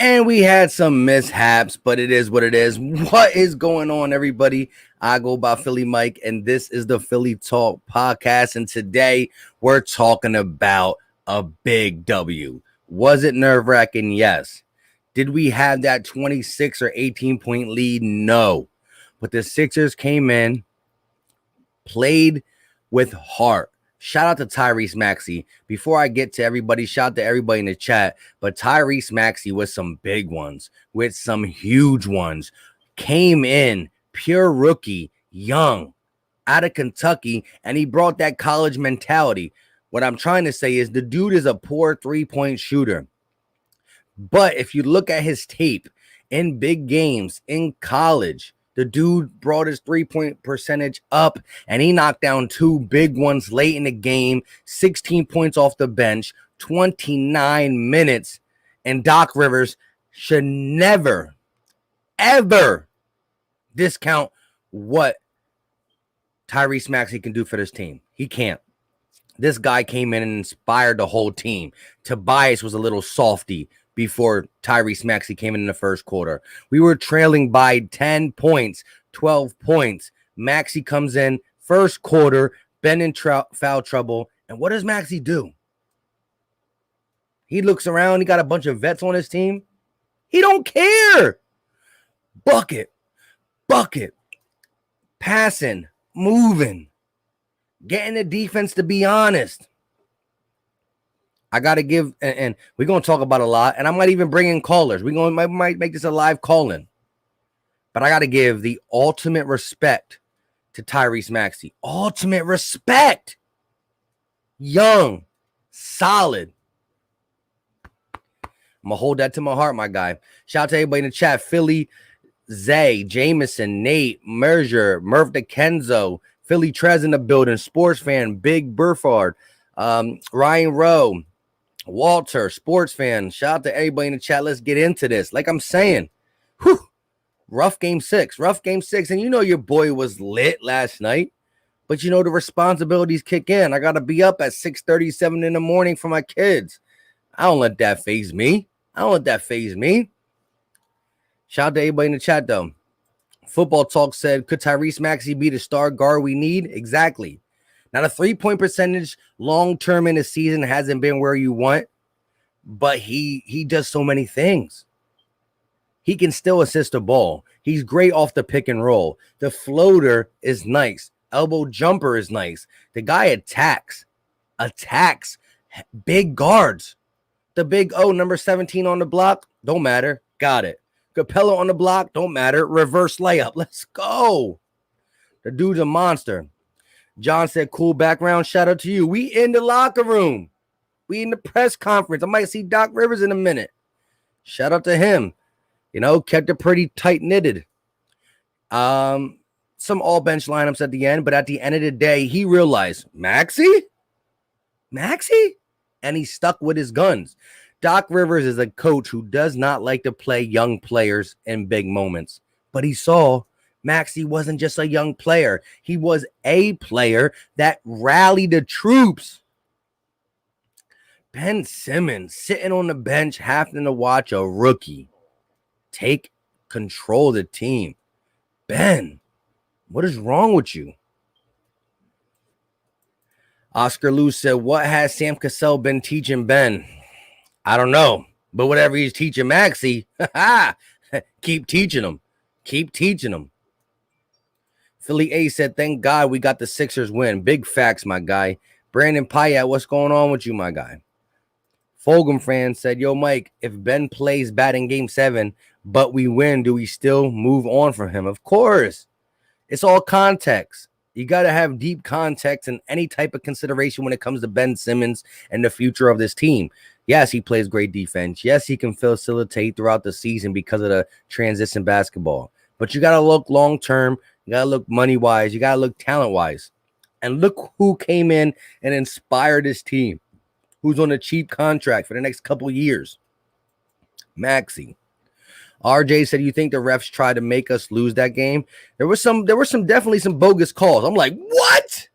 And we had some mishaps, but it is what it is. What is going on, everybody? I go by Philly Mike, and this is the Philly Talk podcast. And today we're talking about a big W. Was it nerve-wracking? Yes. Did we have that 26 or 18-point lead? No. But the Sixers came in, played with heart. Shout out to Tyrese Maxey. Before I get to everybody, shout out to everybody in the chat. But Tyrese Maxey with some big ones, with some huge ones. Came in, pure rookie, young, out of Kentucky, and he brought that college mentality. What I'm trying to say is the dude is a poor three-point shooter. But if you look at his tape in big games, in college, the dude brought his three-point percentage up, and he knocked down two big ones late in the game, 16 points off the bench, 29 minutes, and Doc Rivers should never, ever discount what Tyrese Maxey can do for this team. He can't. This guy came in and inspired the whole team. Tobias was a little softy before Tyrese Maxey came in the first quarter. We were trailing by 10 points, 12 points. Maxey comes in, first quarter, Ben in foul trouble. And what does Maxey do? He looks around. He got a bunch of vets on his team. He don't care. Bucket, passing, moving, getting the defense to be honest. I got to give, and we're going to talk about a lot, and I might even bring in callers. Might make this a live call-in. But I got to give the ultimate respect to Tyrese Maxey. Ultimate respect. Young, solid. I'm going to hold that to my heart, my guy. Shout out to everybody in the chat. Philly, Zay, Jameson, Nate, Merger, Murph DeKenzo, Philly Trez in the building, sports fan, Big Burford, Ryan Rowe, Walter, sports fan. Shout out to everybody in the chat. Let's get into this. Like I'm saying, rough game six. And you know your boy was lit last night, but you know the responsibilities kick in. I got to be up at 6:37 in the morning for my kids. I don't let that faze me. Shout out to everybody in the chat, though. Football Talk said, could Tyrese Maxey be the star guard we need? Exactly. Now, the 3-point percentage long-term in the season hasn't been where you want, but he does so many things. He can still assist the ball. He's great off the pick and roll. The floater is nice. Elbow jumper is nice. The guy attacks big guards. The big O, number 17 on the block, don't matter. Got it. Capella on the block, don't matter. Reverse layup. Let's go. The dude's a monster. John said, cool background. Shout out to you. We in the locker room. We in the press conference. I might see Doc Rivers in a minute. Shout out to him. You know, kept it pretty tight knitted. Some all bench lineups at the end, but at the end of the day, he realized Maxey? And he stuck with his guns. Doc Rivers is a coach who does not like to play young players in big moments, but he saw Maxey wasn't just a young player. He was a player that rallied the troops. Ben Simmons sitting on the bench having to watch a rookie take control of the team. Ben, what is wrong with you? Oscar Lou said, what has Sam Cassell been teaching Ben? I don't know, but whatever he's teaching Maxey, keep teaching him. Philly A said, thank God we got the Sixers win. Big facts, my guy. Brandon Payat, what's going on with you, my guy? Fulgham fan said, yo, Mike, if Ben plays bad in game 7, but we win, do we still move on from him? Of course. It's all context. You got to have deep context and any type of consideration when it comes to Ben Simmons and the future of this team. Yes, he plays great defense. Yes, he can facilitate throughout the season because of the transition basketball. But you got to look long-term. You got to look money-wise. You got to look talent-wise. And look who came in and inspired this team, who's on a cheap contract for the next couple years. Maxey. RJ said, you think the refs tried to make us lose that game? There were definitely some bogus calls. I'm like, what?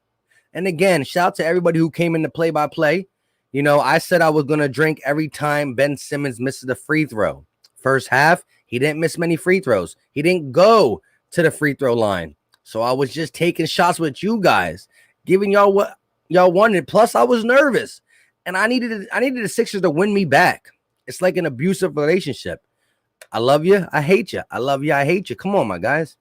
And again, shout out to everybody who came in to play-by-play. You know, I said I was going to drink every time Ben Simmons misses a free throw. First half, he didn't miss many free throws. He didn't go to the free throw line. So I was just taking shots with you guys, giving y'all what y'all wanted. Plus, I was nervous. And I needed the Sixers to win me back. It's like an abusive relationship. I love you. I hate you. I love you. I hate you. Come on, my guys.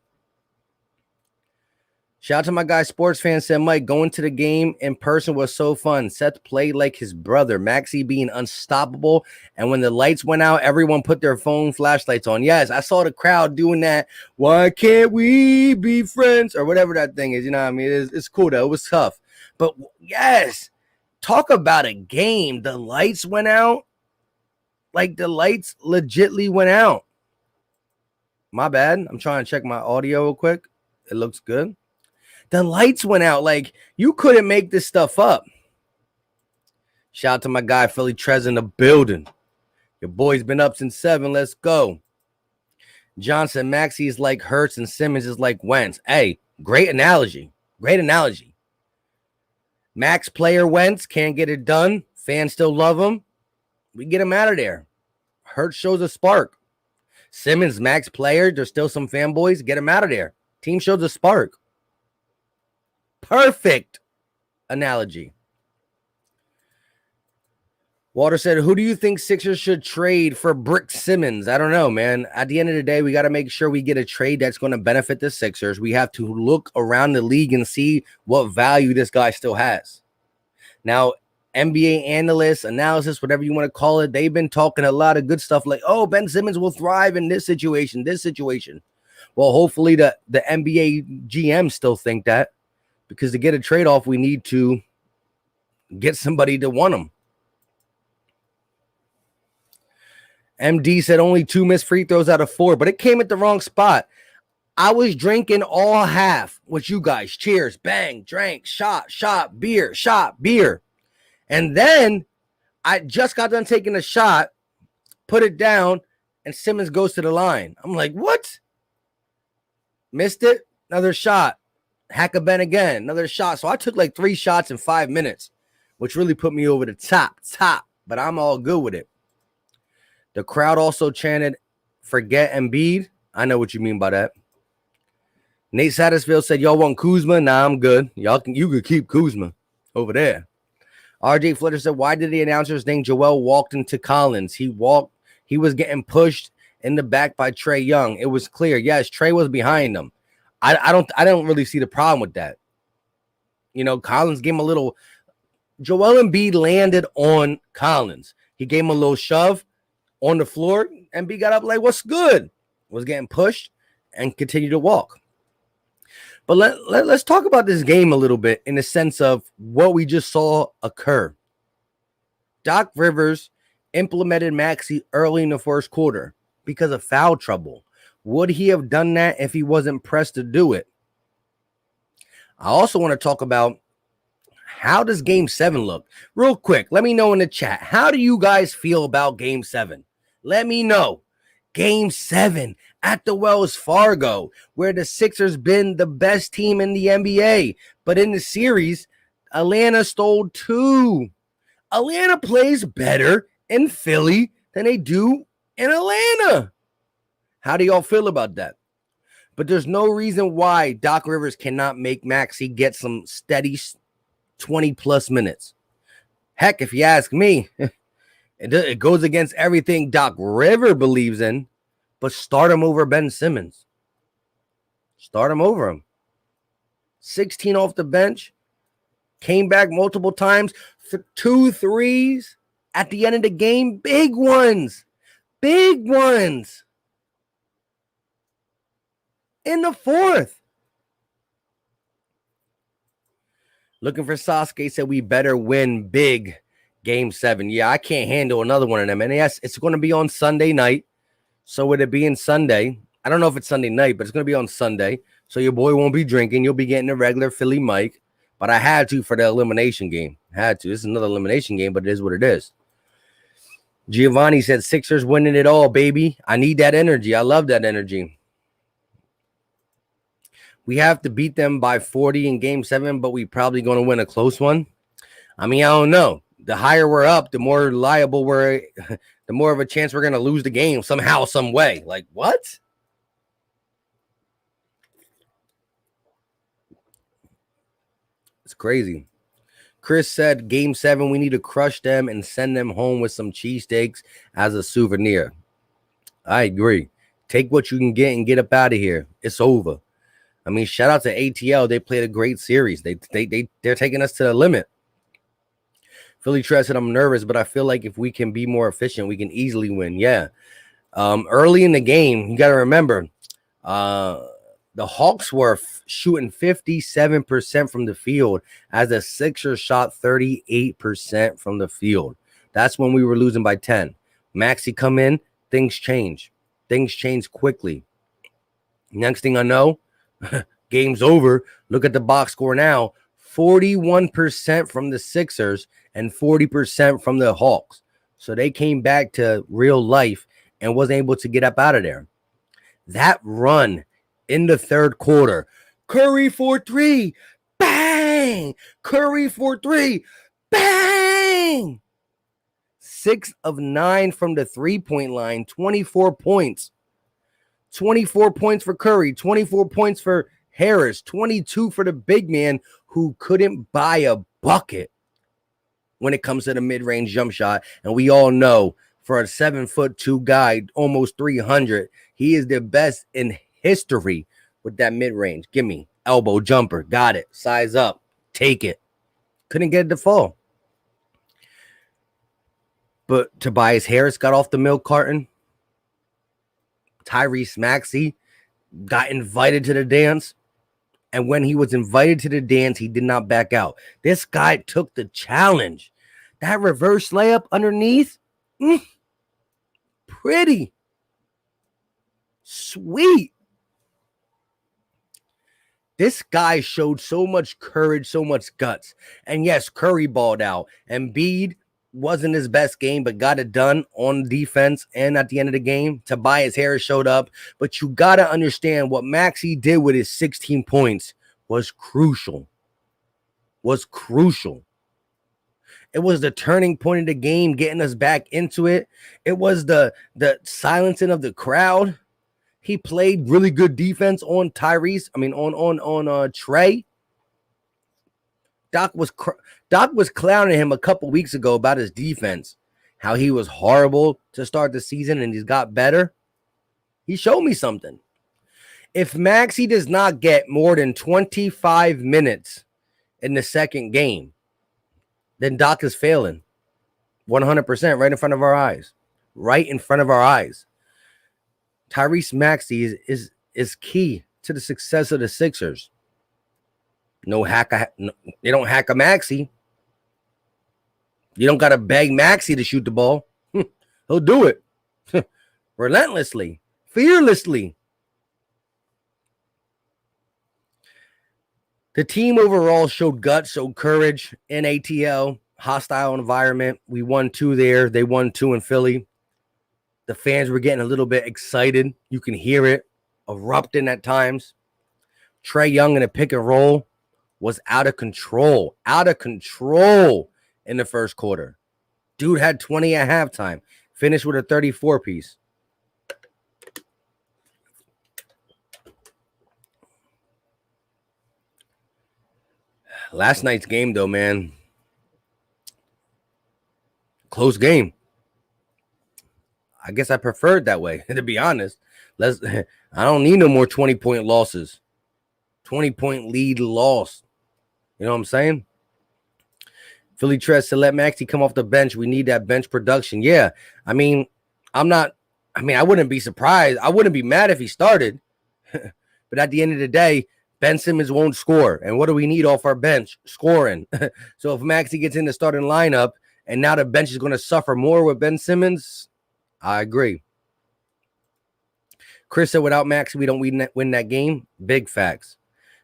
Shout out to my guy, sports fan, said, Mike, going to the game in person was so fun. Seth played like his brother, Maxey being unstoppable. And when the lights went out, everyone put their phone flashlights on. Yes, I saw the crowd doing that. Why can't we be friends? Or whatever that thing is. You know what I mean? It's cool, though. It was tough. But, yes, talk about a game. The lights went out. Like, the lights legitly went out. My bad. I'm trying to check my audio real quick. It looks good. The lights went out. Like, you couldn't make this stuff up. Shout out to my guy, Philly Trez in the building. Your boy's been up since 7. Let's go. Johnson, Maxey is like Hurts and Simmons is like Wentz. Hey, great analogy. Great analogy. Max player Wentz, can't get it done. Fans still love him. We get him out of there. Hurts shows a spark. Simmons, Max player, there's still some fanboys. Get him out of there. Team shows a spark. Perfect analogy. Walter said, who do you think Sixers should trade for Brick Simmons? I don't know, man. At the end of the day, we got to make sure we get a trade that's going to benefit the Sixers. We have to look around the league and see what value this guy still has. Now, NBA analysts, analysis, whatever you want to call it, they've been talking a lot of good stuff like, oh, Ben Simmons will thrive in this situation, this situation. Well, hopefully the NBA GM still think that. Because to get a trade-off, we need to get somebody to want him. MD said only 2 missed free throws out of 4, but it came at the wrong spot. I was drinking all half with you guys. Cheers, bang, drank, shot, beer. And then I just got done taking a shot, put it down, and Simmons goes to the line. I'm like, what? Missed it, another shot. Hack a Ben again, another shot. So I took like 3 shots in 5 minutes, which really put me over the top. But I'm all good with it. The crowd also chanted, forget Embiid. I know what you mean by that. Nate Satterfield said, y'all want Kuzma? Nah, I'm good. You could keep Kuzma over there. RJ Flitter said, why did the announcers think Joel walked into Collins? He was getting pushed in the back by Trae Young. It was clear. Yes, Trae was behind him. I don't really see the problem with that. You know, Collins gave him a little. Joel Embiid landed on Collins. He gave him a little shove on the floor. Embiid got up like, what's good? Was getting pushed and continued to walk. But let's talk about this game a little bit in the sense of what we just saw occur. Doc Rivers implemented Maxey early in the first quarter because of foul trouble. Would he have done that if he wasn't pressed to do it? I also want to talk about how does Game 7 look? Real quick, let me know in the chat. How do you guys feel about Game 7? Let me know. Game 7 at the Wells Fargo, where the Sixers been the best team in the NBA. But in the series, Atlanta stole 2. Atlanta plays better in Philly than they do in Atlanta. How do y'all feel about that? But there's no reason why Doc Rivers cannot make Maxey get some steady 20-plus minutes. Heck, if you ask me, it goes against everything Doc Rivers believes in, but start him over Ben Simmons. Start him over him. 16 off the bench, came back multiple times, 2 threes at the end of the game, big ones. In the 4th. Looking for Sasuke said we better win big Game 7. Yeah, I can't handle another one of them. And yes, it's going to be on Sunday night. So with it being Sunday, I don't know if it's Sunday night, but it's going to be on Sunday. So your boy won't be drinking. You'll be getting a regular Philly mic. But I had to for the elimination game. Had to. This is another elimination game, but it is what it is. Giovanni said Sixers winning it all, baby. I need that energy. I love that energy. We have to beat them by 40 in Game 7, but we probably going to win a close one. I mean, I don't know. The higher we're up, the more liable we're the more of a chance we're going to lose the game somehow, some way. Like, what? It's crazy. Chris said, Game 7, we need to crush them and send them home with some cheesesteaks as a souvenir. I agree. Take what you can get and get up out of here. It's over. I mean, shout out to ATL. They played a great series. They're taking us to the limit. Philly Tress said, I'm nervous, but I feel like if we can be more efficient, we can easily win. Yeah. Early in the game, you got to remember, the Hawks were shooting 57% from the field as the Sixers shot 38% from the field. That's when we were losing by 10. Maxey come in, things change. Things change quickly. Next thing I know, game's over. Look at the box score now. 41% from the Sixers and 40% from the Hawks. So they came back to real life and wasn't able to get up out of there. That run in the third quarter, Curry for 3, bang! Curry for 3, bang! 6 of 9 from the three-point line, 24 points. 24 points for Curry, 24 points for Harris, 22 for the big man who couldn't buy a bucket when it comes to the mid-range jump shot. And we all know for a 7'2" guy, almost 300, he is the best in history with that mid-range. Give me elbow jumper. Got it. Size up. Take it. Couldn't get it to fall. But Tobias Harris got off the milk carton. Tyrese Maxey got invited to the dance. And when he was invited to the dance, he did not back out. This guy took the challenge. That reverse layup underneath, pretty. Sweet. This guy showed so much courage, so much guts. And yes, Curry balled out. Embiid wasn't his best game, but got it done on defense and at the end of the game. Tobias Harris showed up. But you got to understand what Maxey did with his 16 points was crucial. It was the turning point of the game, getting us back into it. It was the silencing of the crowd. He played really good defense on Tyrese. I mean, on Trey. Doc was clowning him a couple weeks ago about his defense, how he was horrible to start the season and he's got better. He showed me something. If Maxey does not get more than 25 minutes in the second game, then Doc is failing 100% right in front of our eyes. Right in front of our eyes. Tyrese Maxey is key to the success of the Sixers. They don't hack a Maxey. You don't got to beg Maxey to shoot the ball. He'll do it. Relentlessly. Fearlessly. The team overall showed guts, showed courage in ATL. Hostile environment. We won 2 there. They won 2 in Philly. The fans were getting a little bit excited. You can hear it erupting at times. Trae Young in a pick and roll was out of control in the first quarter. Dude had 20 at halftime. Finished with a 34 piece. Last night's game, though, man. Close game. I guess I prefer it that way, to be honest. I don't need no more 20-point losses. 20-point lead loss. You know what I'm saying? Philly Tress to let Maxey come off the bench. We need that bench production. Yeah. I mean, I wouldn't be surprised. I wouldn't be mad if he started. But at the end of the day, Ben Simmons won't score. And what do we need off our bench? Scoring. So if Maxey gets in the starting lineup and now the bench is going to suffer more with Ben Simmons, I agree. Chris said without Maxey, we don't win that game. Big facts.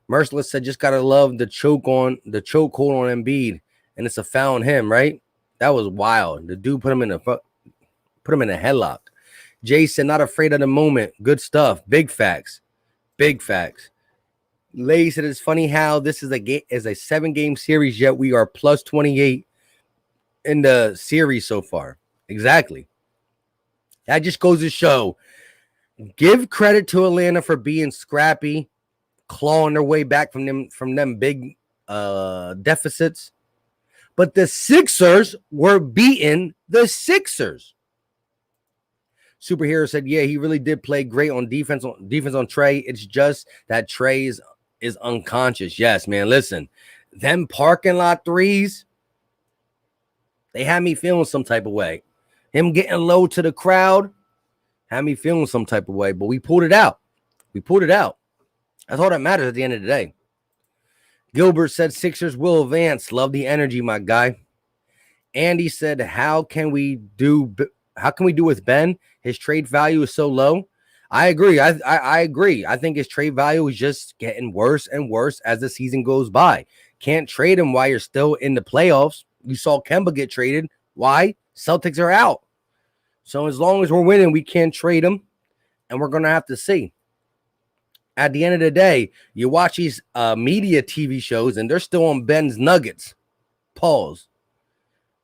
Merciless said just gotta love the chokehold on Embiid, and it's a foul on him, right? That was wild. The dude put him in a headlock. Jay said not afraid of the moment. Good stuff. Big facts. Big facts. Lay said it's funny how this is a 7-game series, yet we are plus 28 in the series so far. Exactly. That just goes to show. Give credit to Atlanta for being scrappy, clawing their way back from them big deficits. But the Sixers were beating the Sixers. Superhero said, yeah, he really did play great on defense on Trey. It's just that Trey is unconscious. Yes, man, listen. Them parking lot threes, they had me feeling some type of way. Him getting low to the crowd had me feeling some type of way, but we pulled it out. That's all that matters at the end of the day. Gilbert said Sixers will advance. Love the energy, my guy. Andy said, how can we do with Ben? His trade value is so low. I agree. I agree. I think his trade value is just getting worse and worse as the season goes by. Can't trade him while you're still in the playoffs. You saw Kemba get traded. Why? Celtics are out. So as long as we're winning, we can't trade him, and we're going to have to see. At the end of the day, you watch these media TV shows, and they're still on Ben's Nuggets. Pause.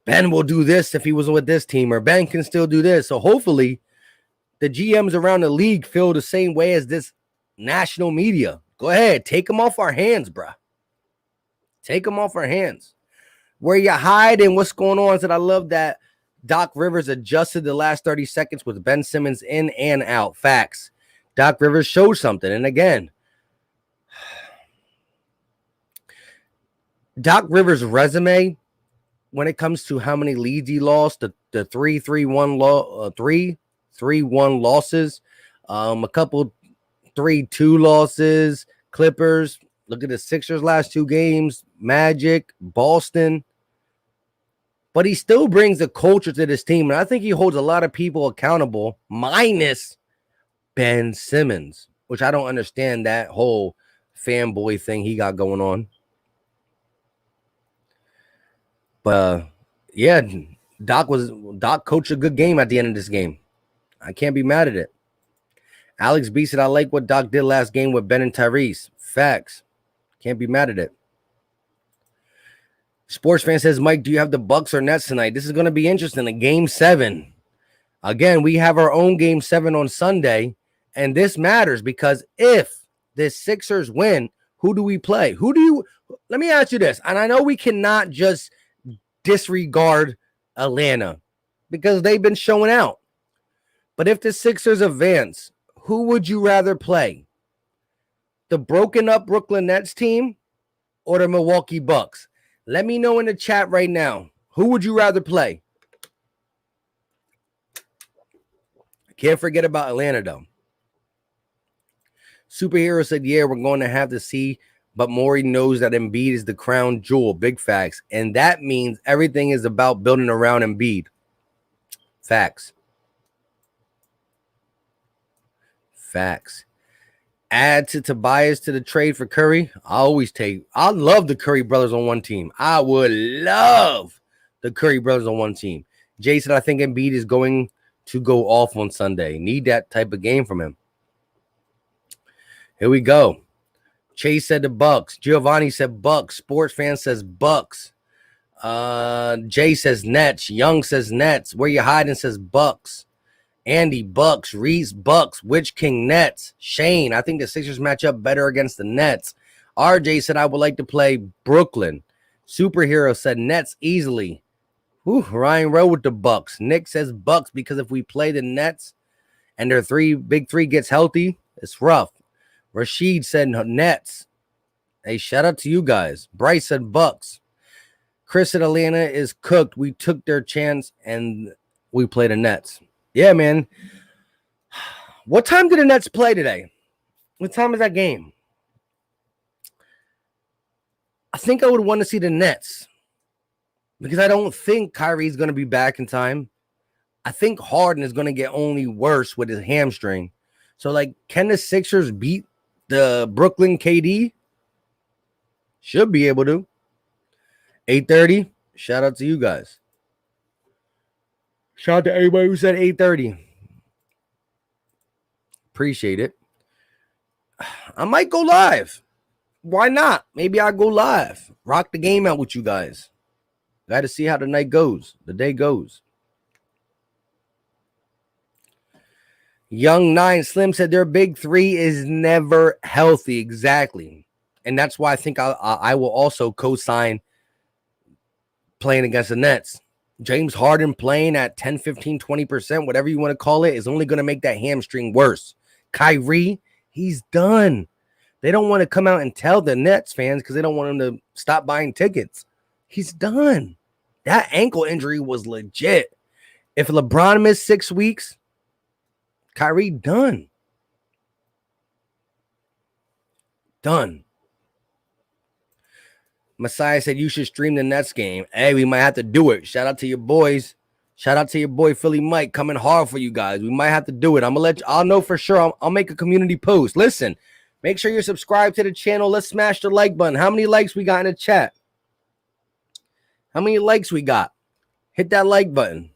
Ben will do this if he was with this team, or Ben can still do this. So hopefully the GMs around the league feel the same way as this national media. Go ahead. Take them off our hands, bro. Take them off our hands. Where you hide and what's going on is that I love that Doc Rivers adjusted the last 30 seconds with Ben Simmons in and out. Facts. Doc Rivers showed something. And again, Doc Rivers' resume, when it comes to how many leads he lost, the 3-3-1 losses, a couple 3-2 losses, Clippers. Look at the Sixers' last two games, Magic, Boston. But he still brings a culture to this team, and I think he holds a lot of people accountable, minus Ben Simmons, which I don't understand that whole fanboy thing he got going on. But yeah, Doc coached a good game at the end of this game. I can't be mad at it. Alex B said, I like what Doc did last game with Ben and Tyrese. Facts. Can't be mad at it. Sports fan says, Mike, do you have the Bucks or Nets tonight? This is going to be interesting. A game 7. Again, we have our own game 7 on Sunday. And this matters because if the Sixers win, who do we play? Let me ask you this. And I know we cannot just disregard Atlanta because they've been showing out. But if the Sixers advance, who would you rather play? The broken up Brooklyn Nets team or the Milwaukee Bucks? Let me know in the chat right now. Who would you rather play? Can't forget about Atlanta, though. Superhero said, yeah, we're going to have to see, but Morey knows that Embiid is the crown jewel. Big facts. And that means everything is about building around Embiid. Facts. Facts. Add to Tobias to the trade for Curry. I love the Curry brothers on one team. I would love the Curry brothers on one team. Jay said, I think Embiid is going to go off on Sunday. Need that type of game from him. Here we go. Chase said the Bucks. Giovanni said Bucks. Sports fan says Bucks. Jay says Nets. Young says Nets. Where you hiding says Bucks. Andy, Bucks. Reese, Bucks. Witch King, Nets. Shane, I think the Sixers match up better against the Nets. RJ said, I would like to play Brooklyn. Superhero said Nets easily. Ryan Rowe with the Bucks. Nick says Bucks because if we play the Nets and their big three gets healthy, it's rough. Rashid said Nets. Hey, shout out to you guys. Bryce said Bucks. Chris said Atlanta is cooked. We took their chance and we played the Nets. Yeah, man. What time did the Nets play today? What time is that game? I think I would want to see the Nets because I don't think Kyrie's going to be back in time. I think Harden is going to get only worse with his hamstring. So, can the Sixers beat the Brooklyn KD? Should be able to. 8:30. Shout out to you guys. Shout out to everybody who said 8:30. Appreciate it. I might go live. Why not? Maybe I'll go live. Rock the game out with you guys. Got to see how the day goes. Young Nine Slim said their big three is never healthy. Exactly. And that's why I think I will also co-sign playing against the Nets. James Harden playing at 10, 15, 20%, whatever you want to call it, is only going to make that hamstring worse. Kyrie, he's done. They don't want to come out and tell the Nets fans because they don't want them to stop buying tickets. He's done. That ankle injury was legit. If LeBron missed 6 weeks, Kyrie done. Done. Messiah said you should stream the Nets game. Hey, we might have to do it. Shout out to your boys. Shout out to your boy Philly Mike coming hard for you guys. We might have to do it. I'm gonna let you. I'll know for sure. I'll make a community post. Listen, make sure you're subscribed to the channel. Let's smash the like button. How many likes we got in the chat? How many likes we got? Hit that like button.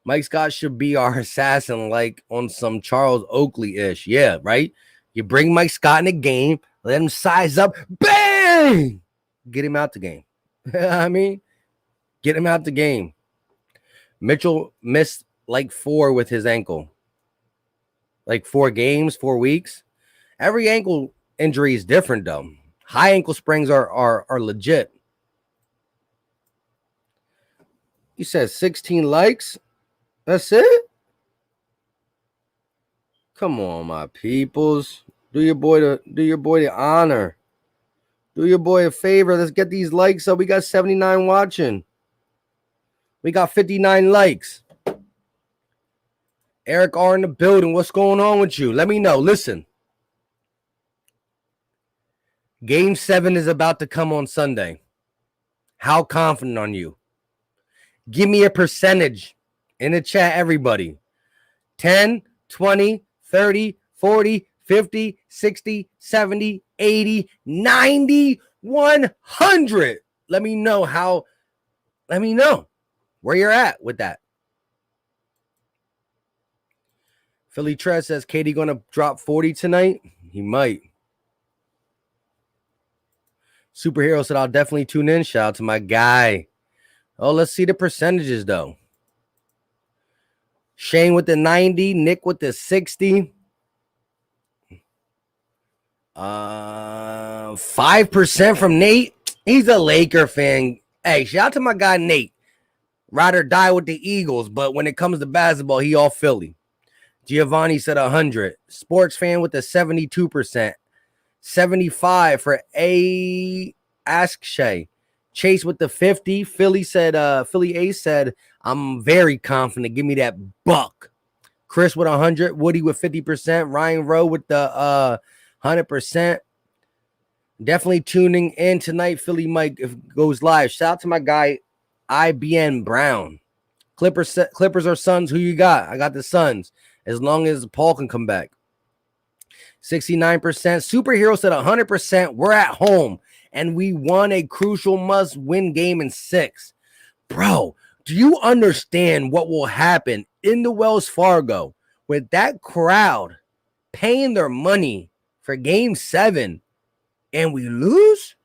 Mike Scott should be our assassin, like on some Charles Oakley-ish. Yeah, right? You bring Mike Scott in the game, let him size up, bang! Get him out the game. I mean, get him out the game. Mitchell missed like 4 with his ankle. Like 4 games, 4 weeks. Every ankle injury is different, though. High ankle sprains are legit. You said 16 likes? That's it? Come on, my peoples. Do your boy the honor. Do your boy a favor. Let's get these likes up. We got 79 watching. We got 59 likes. Eric R in the building. What's going on with you? Let me know. Listen. Game 7 is about to come on Sunday. How confident are you? Give me a percentage in the chat, everybody. 10, 20, 30, 40, 50, 60, 70, 80, 90, 100. Let me know where you're at with that. Philly Trez says, Katie gonna drop 40 tonight? He might. Superhero said, I'll definitely tune in. Shout out to my guy. Oh, let's see the percentages, though. Shane with the 90, Nick with the 60. 5% from Nate. He's a Laker fan. Hey, shout out to my guy Nate. Ride or die with the Eagles, but when it comes to basketball, he all Philly. Giovanni said 100. Sports fan with the 72%. 75 for A. Ask Shay. Chase with the 50. Philly Ace said, I'm very confident. Give me that buck. Chris with 100. Woody with 50%. Ryan Rowe with the 100%. Definitely tuning in tonight. Philly Mike if it goes live. Shout out to my guy IBN Brown. Clippers or Suns? Who you got? I got the Suns. As long as Paul can come back. 69%. Superhero said 100%. We're at home. And we won a crucial must-win game in 6. Bro, do you understand what will happen in the Wells Fargo with that crowd paying their money for game 7 and we lose?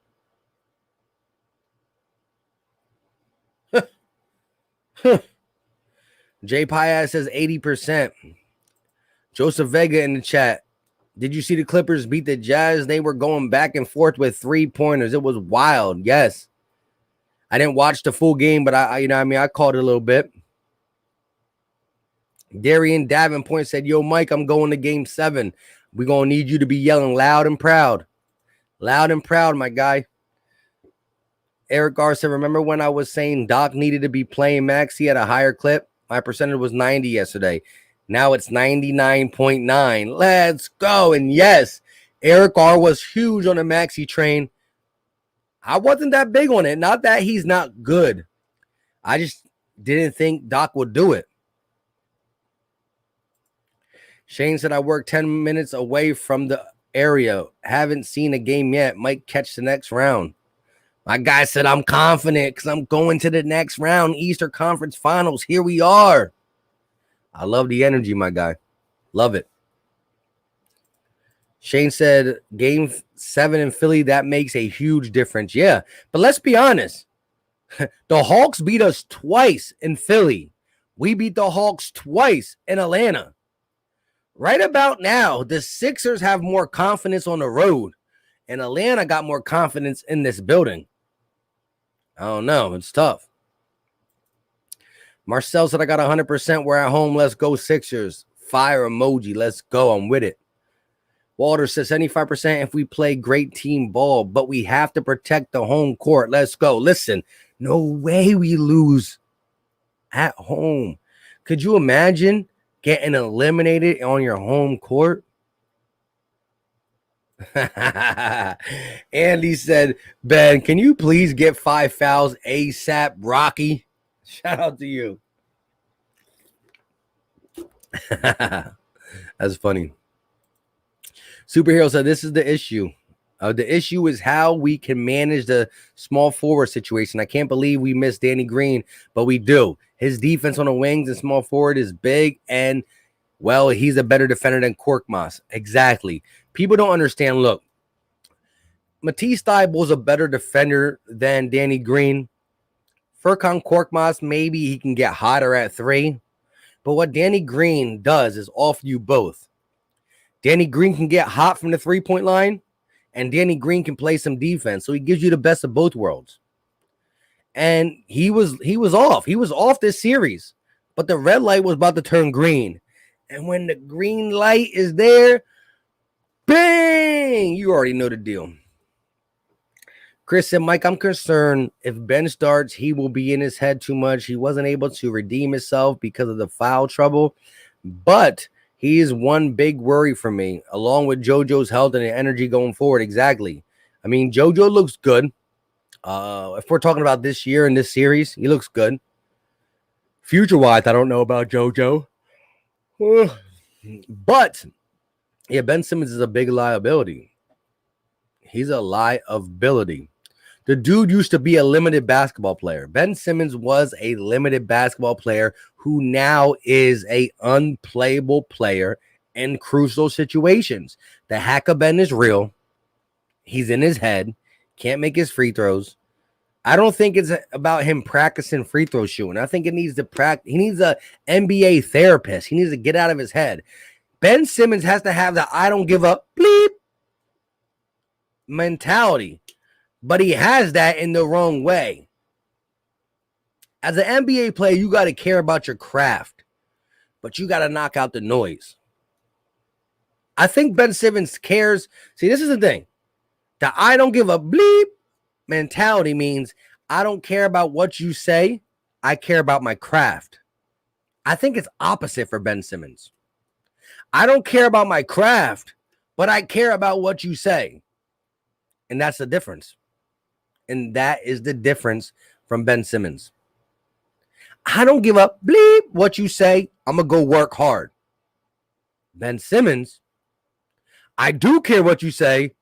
Jay Piaz says 80%. Joseph Vega in the chat. Did you see the Clippers beat the Jazz? They were going back and forth with 3-pointers. It was wild. Yes. I didn't watch the full game, but I called it a little bit. Darian Davenport said, yo, Mike, I'm going to game 7. We're going to need you to be yelling loud and proud. Loud and proud, my guy. Eric R said, remember when I was saying Doc needed to be playing Maxey at a higher clip? My percentage was 90 yesterday. Now it's 99.9. Let's go. And yes, Eric R was huge on the Maxey train. I wasn't that big on it. Not that he's not good. I just didn't think Doc would do it. Shane said, I work 10 minutes away from the area. Haven't seen a game yet. Might catch the next round. My guy said, I'm confident because I'm going to the next round. Eastern Conference Finals. Here we are. I love the energy, my guy. Love it. Shane said, game 7 in Philly, that makes a huge difference. Yeah, but let's be honest. The Hawks beat us twice in Philly. We beat the Hawks twice in Atlanta. Right about now, the Sixers have more confidence on the road, and Atlanta got more confidence in this building. I don't know. It's tough. Marcel said, I got 100%. We're at home. Let's go, Sixers. Fire emoji. Let's go. I'm with it. Walter says 75% if we play great team ball, but we have to protect the home court. Let's go. Listen, no way we lose at home. Could you imagine getting eliminated on your home court? Andy said, Ben, can you please get 5 fouls ASAP, Rocky? Shout out to you. That's funny. Superhero said, this is the issue. The issue is how we can manage the small forward situation. I can't believe we missed Danny Green, but we do. His defense on the wings and small forward is big, and, well, he's a better defender than Korkmaz. Exactly. People don't understand. Look, Matisse Thybulle is a better defender than Danny Green. Furkan Korkmaz, maybe he can get hotter at 3. But what Danny Green does is offer you both. Danny Green can get hot from the 3-point line, and Danny Green can play some defense. So he gives you the best of both worlds. And he was off. He was off this series. But the red light was about to turn green. And when the green light is there, bang! You already know the deal. Chris said, Mike, I'm concerned if Ben starts, he will be in his head too much. He wasn't able to redeem himself because of the foul trouble. But he is one big worry for me, along with JoJo's health and energy going forward. Exactly. I mean, JoJo looks good. If we're talking about this year in this series, he looks good. Future-wise, I don't know about JoJo. But, yeah, Ben Simmons is a big liability. He's a liability. The dude used to be a limited basketball player. Ben Simmons was a limited basketball player who now is a unplayable player in crucial situations. The hacker Ben is real. He's in his head. Can't make his free throws. I don't think it's about him practicing free throw shooting. I think it needs to practice. He needs a NBA therapist. He needs to get out of his head. Ben Simmons has to have the I don't give up bleep mentality. But he has that in the wrong way. As an NBA player, you got to care about your craft, but you got to knock out the noise. I think Ben Simmons cares. See, this is the thing. The I don't give a bleep mentality means I don't care about what you say. I care about my craft. I think it's opposite for Ben Simmons. I don't care about my craft, but I care about what you say. And that's the difference. And that is the difference from Ben Simmons. I don't give up bleep what you say. I'm going to go work hard. Ben Simmons, I do care what you say.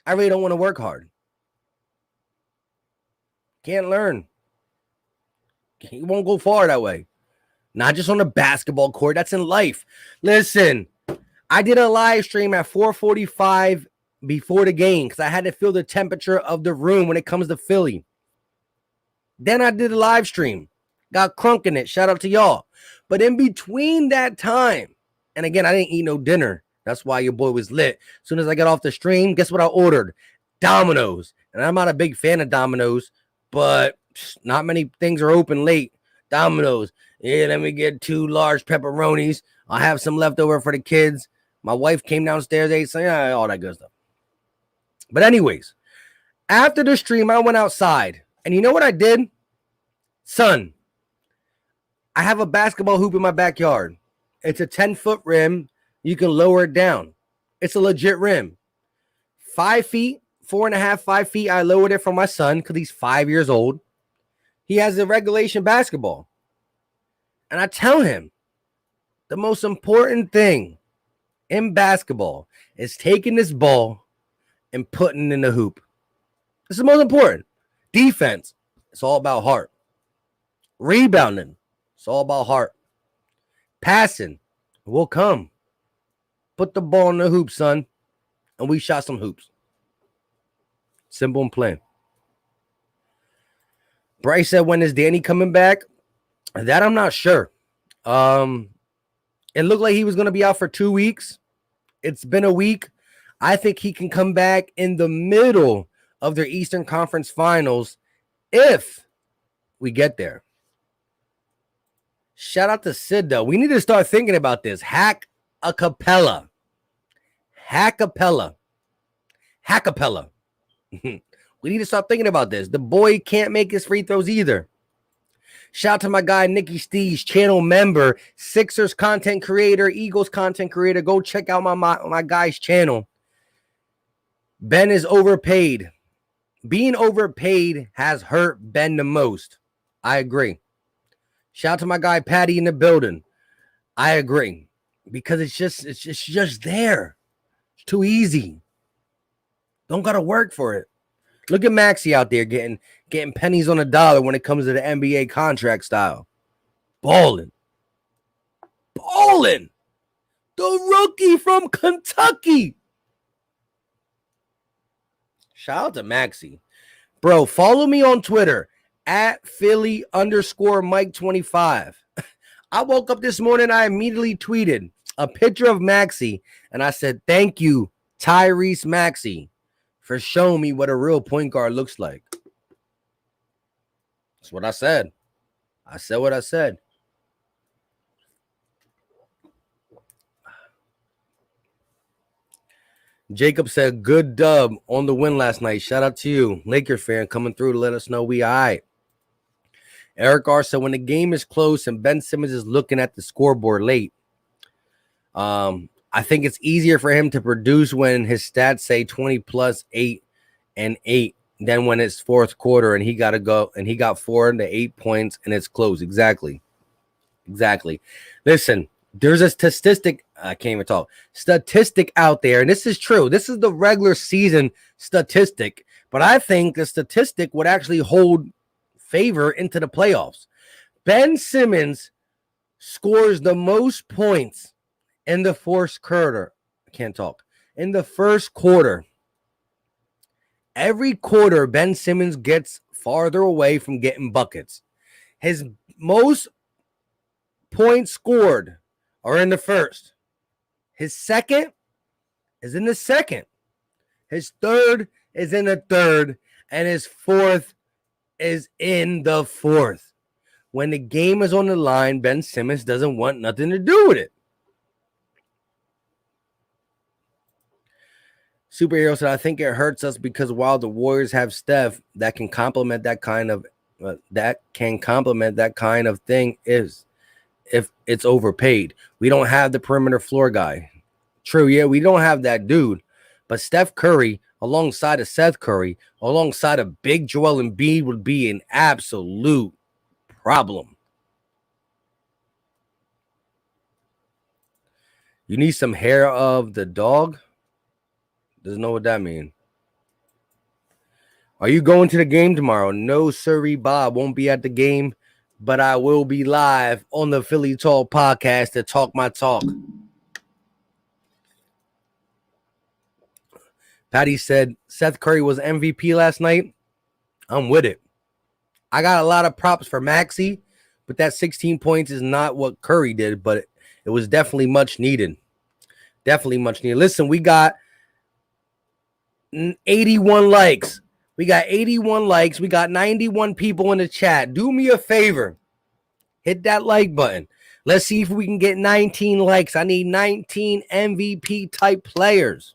I really don't want to work hard. Can't learn. You won't go far that way. Not just on the basketball court. That's in life. Listen, I did a live stream at 4:45 before the game because I had to feel the temperature of the room when it comes to Philly. Then I did a live stream. Got crunk in it. Shout out to y'all. But in between that time, and again, I didn't eat no dinner. That's why your boy was lit. As soon as I got off the stream, guess what I ordered? Domino's. And I'm not a big fan of Domino's, but not many things are open late. Domino's. Yeah, let me get 2 large pepperonis. I'll have some left over for the kids. My wife came downstairs, ate some, all that good stuff. But anyways, after the stream, I went outside. And you know what I did? Son, I have a basketball hoop in my backyard. It's a 10-foot rim. You can lower it down. It's a legit rim. 5 feet, 4.5, 5 feet. I lowered it for my son because he's 5 years old. He has a regulation basketball. And I tell him, the most important thing in basketball is taking this ball and putting it in the hoop. This is the most important. Defense, it's all about heart. Rebounding, it's all about heart. Passing will come. Put the ball in the hoop, son. And we shot some hoops. Simple and plain. Bryce said, when is Danny coming back? That I'm not sure. It looked like he was going to be out for 2 weeks. It's been a week. I think he can come back in the middle of their Eastern Conference Finals if we get there. Shout out to Sid, though. We need to start thinking about this. Hack a cappella. Hackapella. Hackapella. We need to start thinking about this. The boy can't make his free throws either. Shout out to my guy, Nikki Steve's channel member, Sixers content creator, Eagles content creator. Go check out my guy's channel. Ben is overpaid. Being overpaid has hurt Ben the most. I agree. Shout out to my guy, Patty, in the building. I agree. Because it's just there. It's too easy. Don't got to work for it. Look at Maxey out there getting pennies on a dollar when it comes to the NBA contract style. Balling. The rookie from Kentucky. Shout out to Maxey. Bro, follow me on Twitter at Philly_Mike25. I woke up this morning, I immediately tweeted a picture of Maxey, and I said, thank you, Tyrese Maxey, for showing me what a real point guard looks like. That's what I said. I said what I said. Jacob said, good dub on the win last night. Shout out to you, Laker fan, coming through to let us know we all right. Eric R said, when the game is close and Ben Simmons is looking at the scoreboard late, I think it's easier for him to produce when his stats say 20 plus 8 and 8 than when it's fourth quarter and he got to go and he got 4 to 8 points and it's close. Exactly. Listen, there's a statistic. I can't even talk. Statistic out there, and this is true. This is the regular season statistic, but I think the statistic would actually hold favor into the playoffs. Ben Simmons scores the most points in the fourth quarter. I can't talk. In the first quarter. Every quarter, Ben Simmons gets farther away from getting buckets. His most points scored are in the first. His second is in the second. His third is in the third. And his fourth is in the fourth. When the game is on the line, Ben Simmons doesn't want nothing to do with it. Superhero said, I think it hurts us because while the Warriors have Steph that can complement that kind of thing is if it's overpaid. We don't have the perimeter floor guy. True, yeah, we don't have that dude. But Steph Curry, alongside of Seth Curry, alongside of Big Joel Embiid would be an absolute problem. You need some hair of the dog? Doesn't know what that means. Are you going to the game tomorrow? No, sirree, Bob won't be at the game, but I will be live on the Philly Talk podcast to talk my talk. Patty said Seth Curry was MVP last night. I'm with it. I got a lot of props for Maxey, but that 16 points is not what Curry did, but it was definitely much needed. Listen, we got 81 likes. We got 91 people in the chat. Do me a favor. Hit that like button. Let's see if we can get 19 likes. I need 19 MVP type players.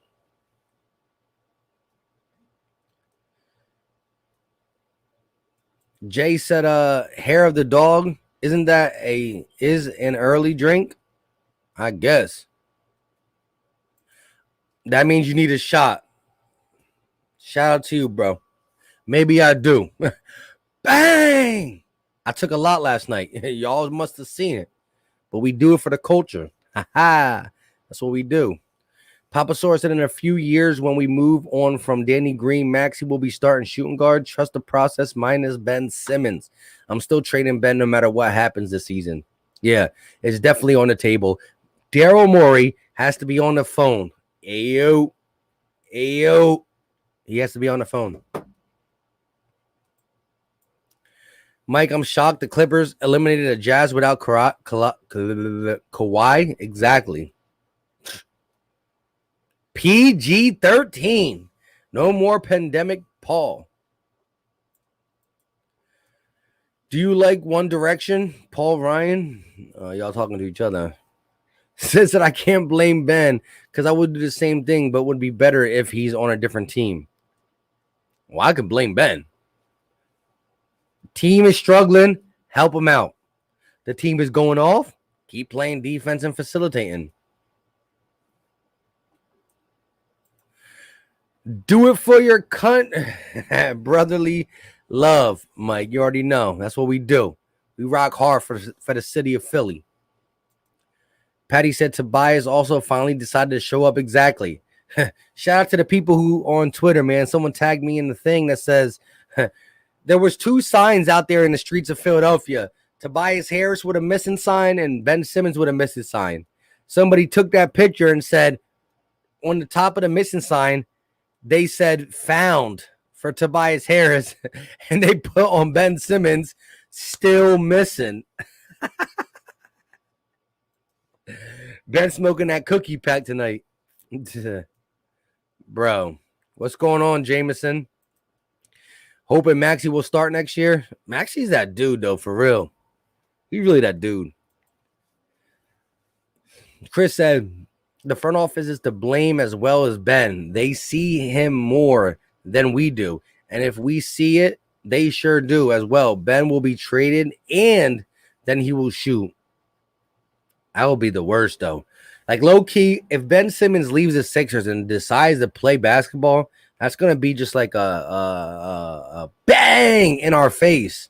Jay said, hair of the dog. Isn't that an early drink? I guess. That means you need a shot. Shout out to you, bro. Maybe I do. Bang! I took a lot last night. Y'all must have seen it. But we do it for the culture. Ha-ha. That's what we do. Papa Saur said in a few years when we move on from Danny Green, Maxey will be starting shooting guard. Trust the process minus Ben Simmons. I'm still trading Ben no matter what happens this season. Yeah, it's definitely on the table. Daryl Morey has to be on the phone. Ayo. He has to be on the phone. Mike, I'm shocked the Clippers eliminated the Jazz without Kawhi. Exactly. PG-13. No more pandemic, Paul. Do you like One Direction? Paul Ryan? Y'all talking to each other. Says that I can't blame Ben because I would do the same thing, but would be better if he's on a different team. Well, I could blame Ben. Team is struggling. Help him out. The team is going off. Keep playing defense and facilitating. Do it for your brotherly love, Mike. You already know. That's what we do. We rock hard for the city of Philly. Patty said Tobias also finally decided to show up. Exactly. Shout out to the people who on Twitter, man. Someone tagged me in the thing that says there was 2 signs out there in the streets of Philadelphia. Tobias Harris with a missing sign and Ben Simmons with a missing sign. Somebody took that picture and said on the top of the missing sign, they said found for Tobias Harris, and they put on Ben Simmons still missing. Ben smoking that cookie pack tonight. Bro, what's going on, Jameson? Hoping Maxey will start next year. Maxey's that dude, though, for real. He's really that dude. Chris said the front office is to blame as well as Ben. They see him more than we do. And if we see it, they sure do as well. Ben will be traded and then he will shoot. That will be the worst, though. Like, low-key, if Ben Simmons leaves the Sixers and decides to play basketball, that's going to be just like a bang in our face.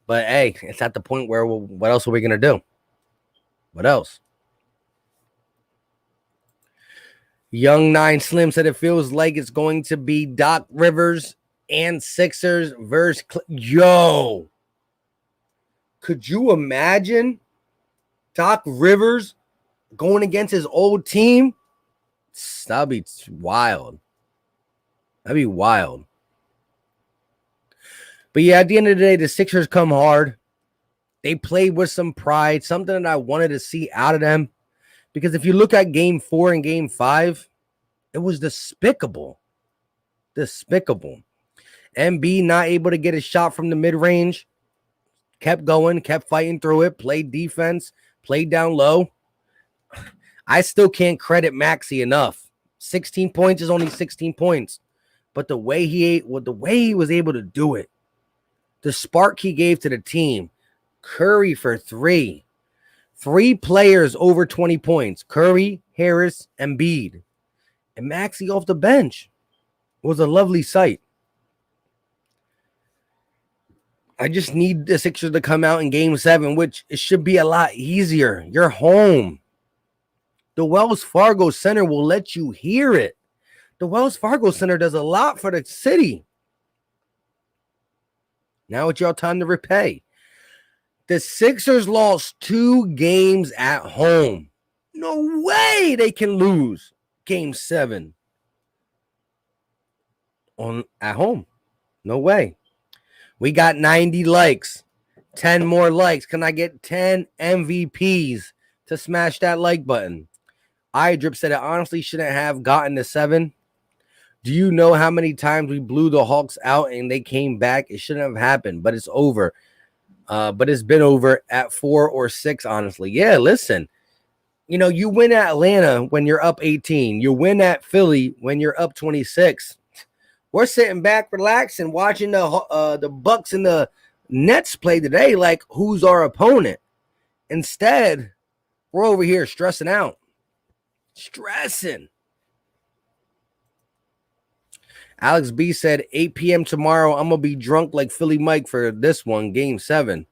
But, hey, it's at the point where what else are we going to do? What else? Young 9 Slim said it feels like it's going to be Doc Rivers and Sixers versus Yo. Could you imagine Doc Rivers going against his old team? That'd be wild. That'd be wild. But yeah, at the end of the day, the Sixers come hard. They played with some pride, something that I wanted to see out of them. Because if you look at game 4 and game 5, it was despicable. Despicable. MB not able to get a shot from the mid-range. Kept going, kept fighting through it, played defense, played down low. I still can't credit Maxey enough. 16 points is only 16 points. But the way he was able to do it, the spark he gave to the team, Curry for 3. 3 players over 20 points. Curry, Harris, and Embiid. And Maxey off the bench. It was a lovely sight. I just need the Sixers to come out in game 7, which it should be a lot easier. You're home. The Wells Fargo Center will let you hear it. The Wells Fargo Center does a lot for the city. Now it's your time to repay. The Sixers lost 2 games at home. No way they can lose game 7 at home. No way. We got 90 likes. 10 more likes. Can I get 10 MVPs to smash that like button? iDrip said it honestly shouldn't have gotten to 7. Do you know how many times we blew the Hawks out and they came back? It shouldn't have happened, but it's over. But it's been over at 4 or 6, honestly. Yeah, listen. You know, you win at Atlanta when you're up 18. You win at Philly when you're up 26. We're sitting back, relaxing, watching the Bucks and the Nets play today like who's our opponent. Instead, we're over here stressing out. Stressing. Alex B said 8 p.m. tomorrow. I'm going to be drunk like Philly Mike for this one, game 7.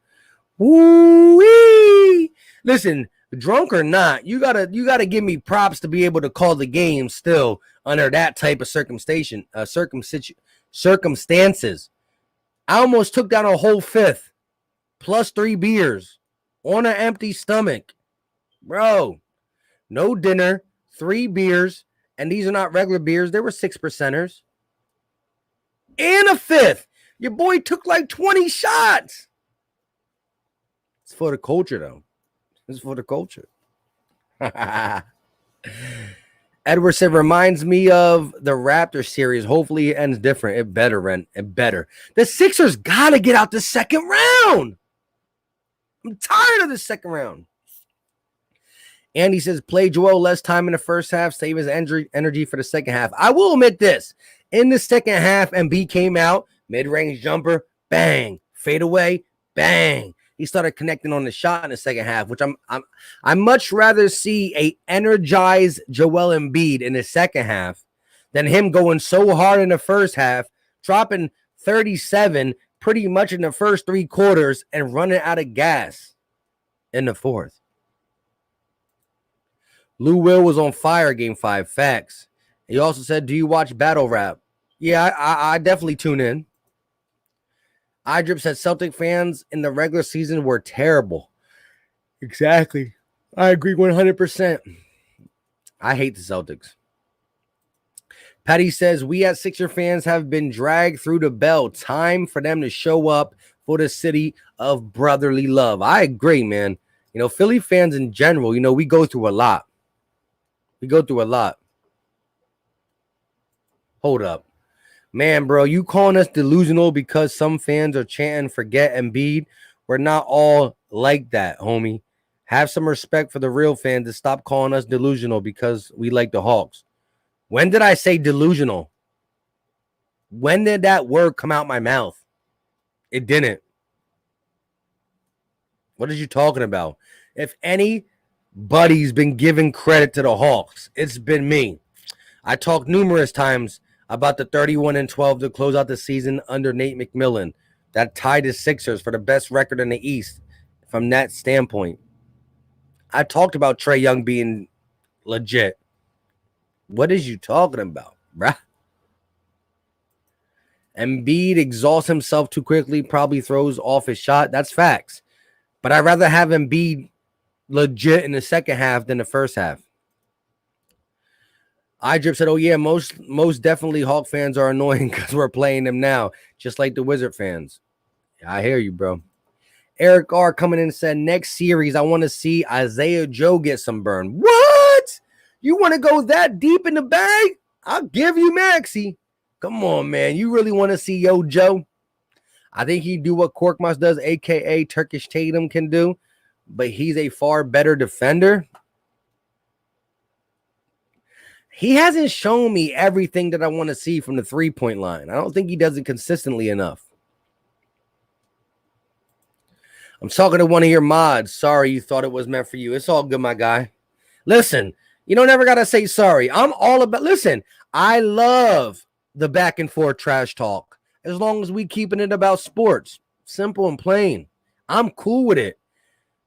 Woo-wee! Listen, drunk or not, you gotta give me props to be able to call the game still under that type of circumstances. I almost took down a whole 5th plus 3 beers on an empty stomach. Bro, no dinner, 3 beers, and these are not regular beers. They were 6%ers. And a 5th. Your boy took like 20 shots. It's for the culture, though. It's for the culture. Edward said, reminds me of the Raptors series. Hopefully it ends different. It better, Ren. It better. The Sixers got to get out the second round. I'm tired of the second round. Andy says, play Joel less time in the first half, save his energy for the second half. I will admit this. In the second half, Embiid came out, mid-range jumper, bang. Fade away, bang. He started connecting on the shot in the second half, which I much rather see a energized Joel Embiid in the second half than him going so hard in the first half, dropping 37 pretty much in the first three quarters and running out of gas in the fourth. Lou Will was on fire game 5. Facts. He also said, do you watch battle rap? Yeah, I definitely tune in. iDrip said Celtic fans in the regular season were terrible. Exactly. I agree 100%. I hate the Celtics. Patty says, we as Sixer fans have been dragged through the bell. Time for them to show up for the city of brotherly love. I agree, man. You know, Philly fans in general, you know, we go through a lot. Hold up. Man, bro, you calling us delusional because some fans are chanting forget Embiid? We're not all like that, homie. Have some respect for the real fans to stop calling us delusional because we like the Hawks. When did I say delusional? When did that word come out my mouth? It didn't. What are you talking about? If anybody's been giving credit to the Hawks, it's been me. I talked numerous times about the 31-12 to close out the season under Nate McMillan. That tied the Sixers for the best record in the East from that standpoint. I talked about Trae Young being legit. What is you talking about, bruh? Embiid exhausts himself too quickly, probably throws off his shot. That's facts. But I'd rather have Embiid legit in the second half than the first half. iDrip said, oh, yeah, most definitely Hawk fans are annoying because we're playing them now, just like the Wizard fans. Yeah, I hear you, bro. Eric R. coming in and said, next series, I want to see Isaiah Joe get some burn. What? You want to go that deep in the bag? I'll give you Maxey. Come on, man. You really want to see Yo Joe? I think he do what Korkmaz does, a.k.a. Turkish Tatum can do, but he's a far better defender. He hasn't shown me everything that I want to see from the three-point line. I don't think he does it consistently enough. I'm talking to one of your mods. Sorry you thought it was meant for you. It's all good, my guy. Listen, you don't ever got to say sorry. I'm all about, listen, I love the back and forth trash talk as long as we keeping it about sports. Simple and plain. I'm cool with it.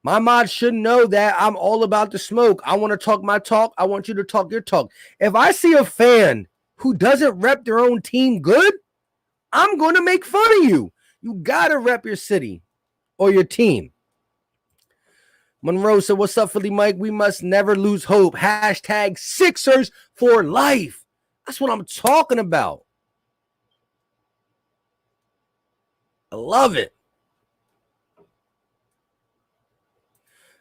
My mods should know that I'm all about the smoke. I want to talk my talk. I want you to talk your talk. If I see a fan who doesn't rep their own team good, I'm going to make fun of you. You got to rep your city or your team. Monroe said, what's up, Philly Mike? We must never lose hope. Hashtag Sixers for life. That's what I'm talking about. I love it.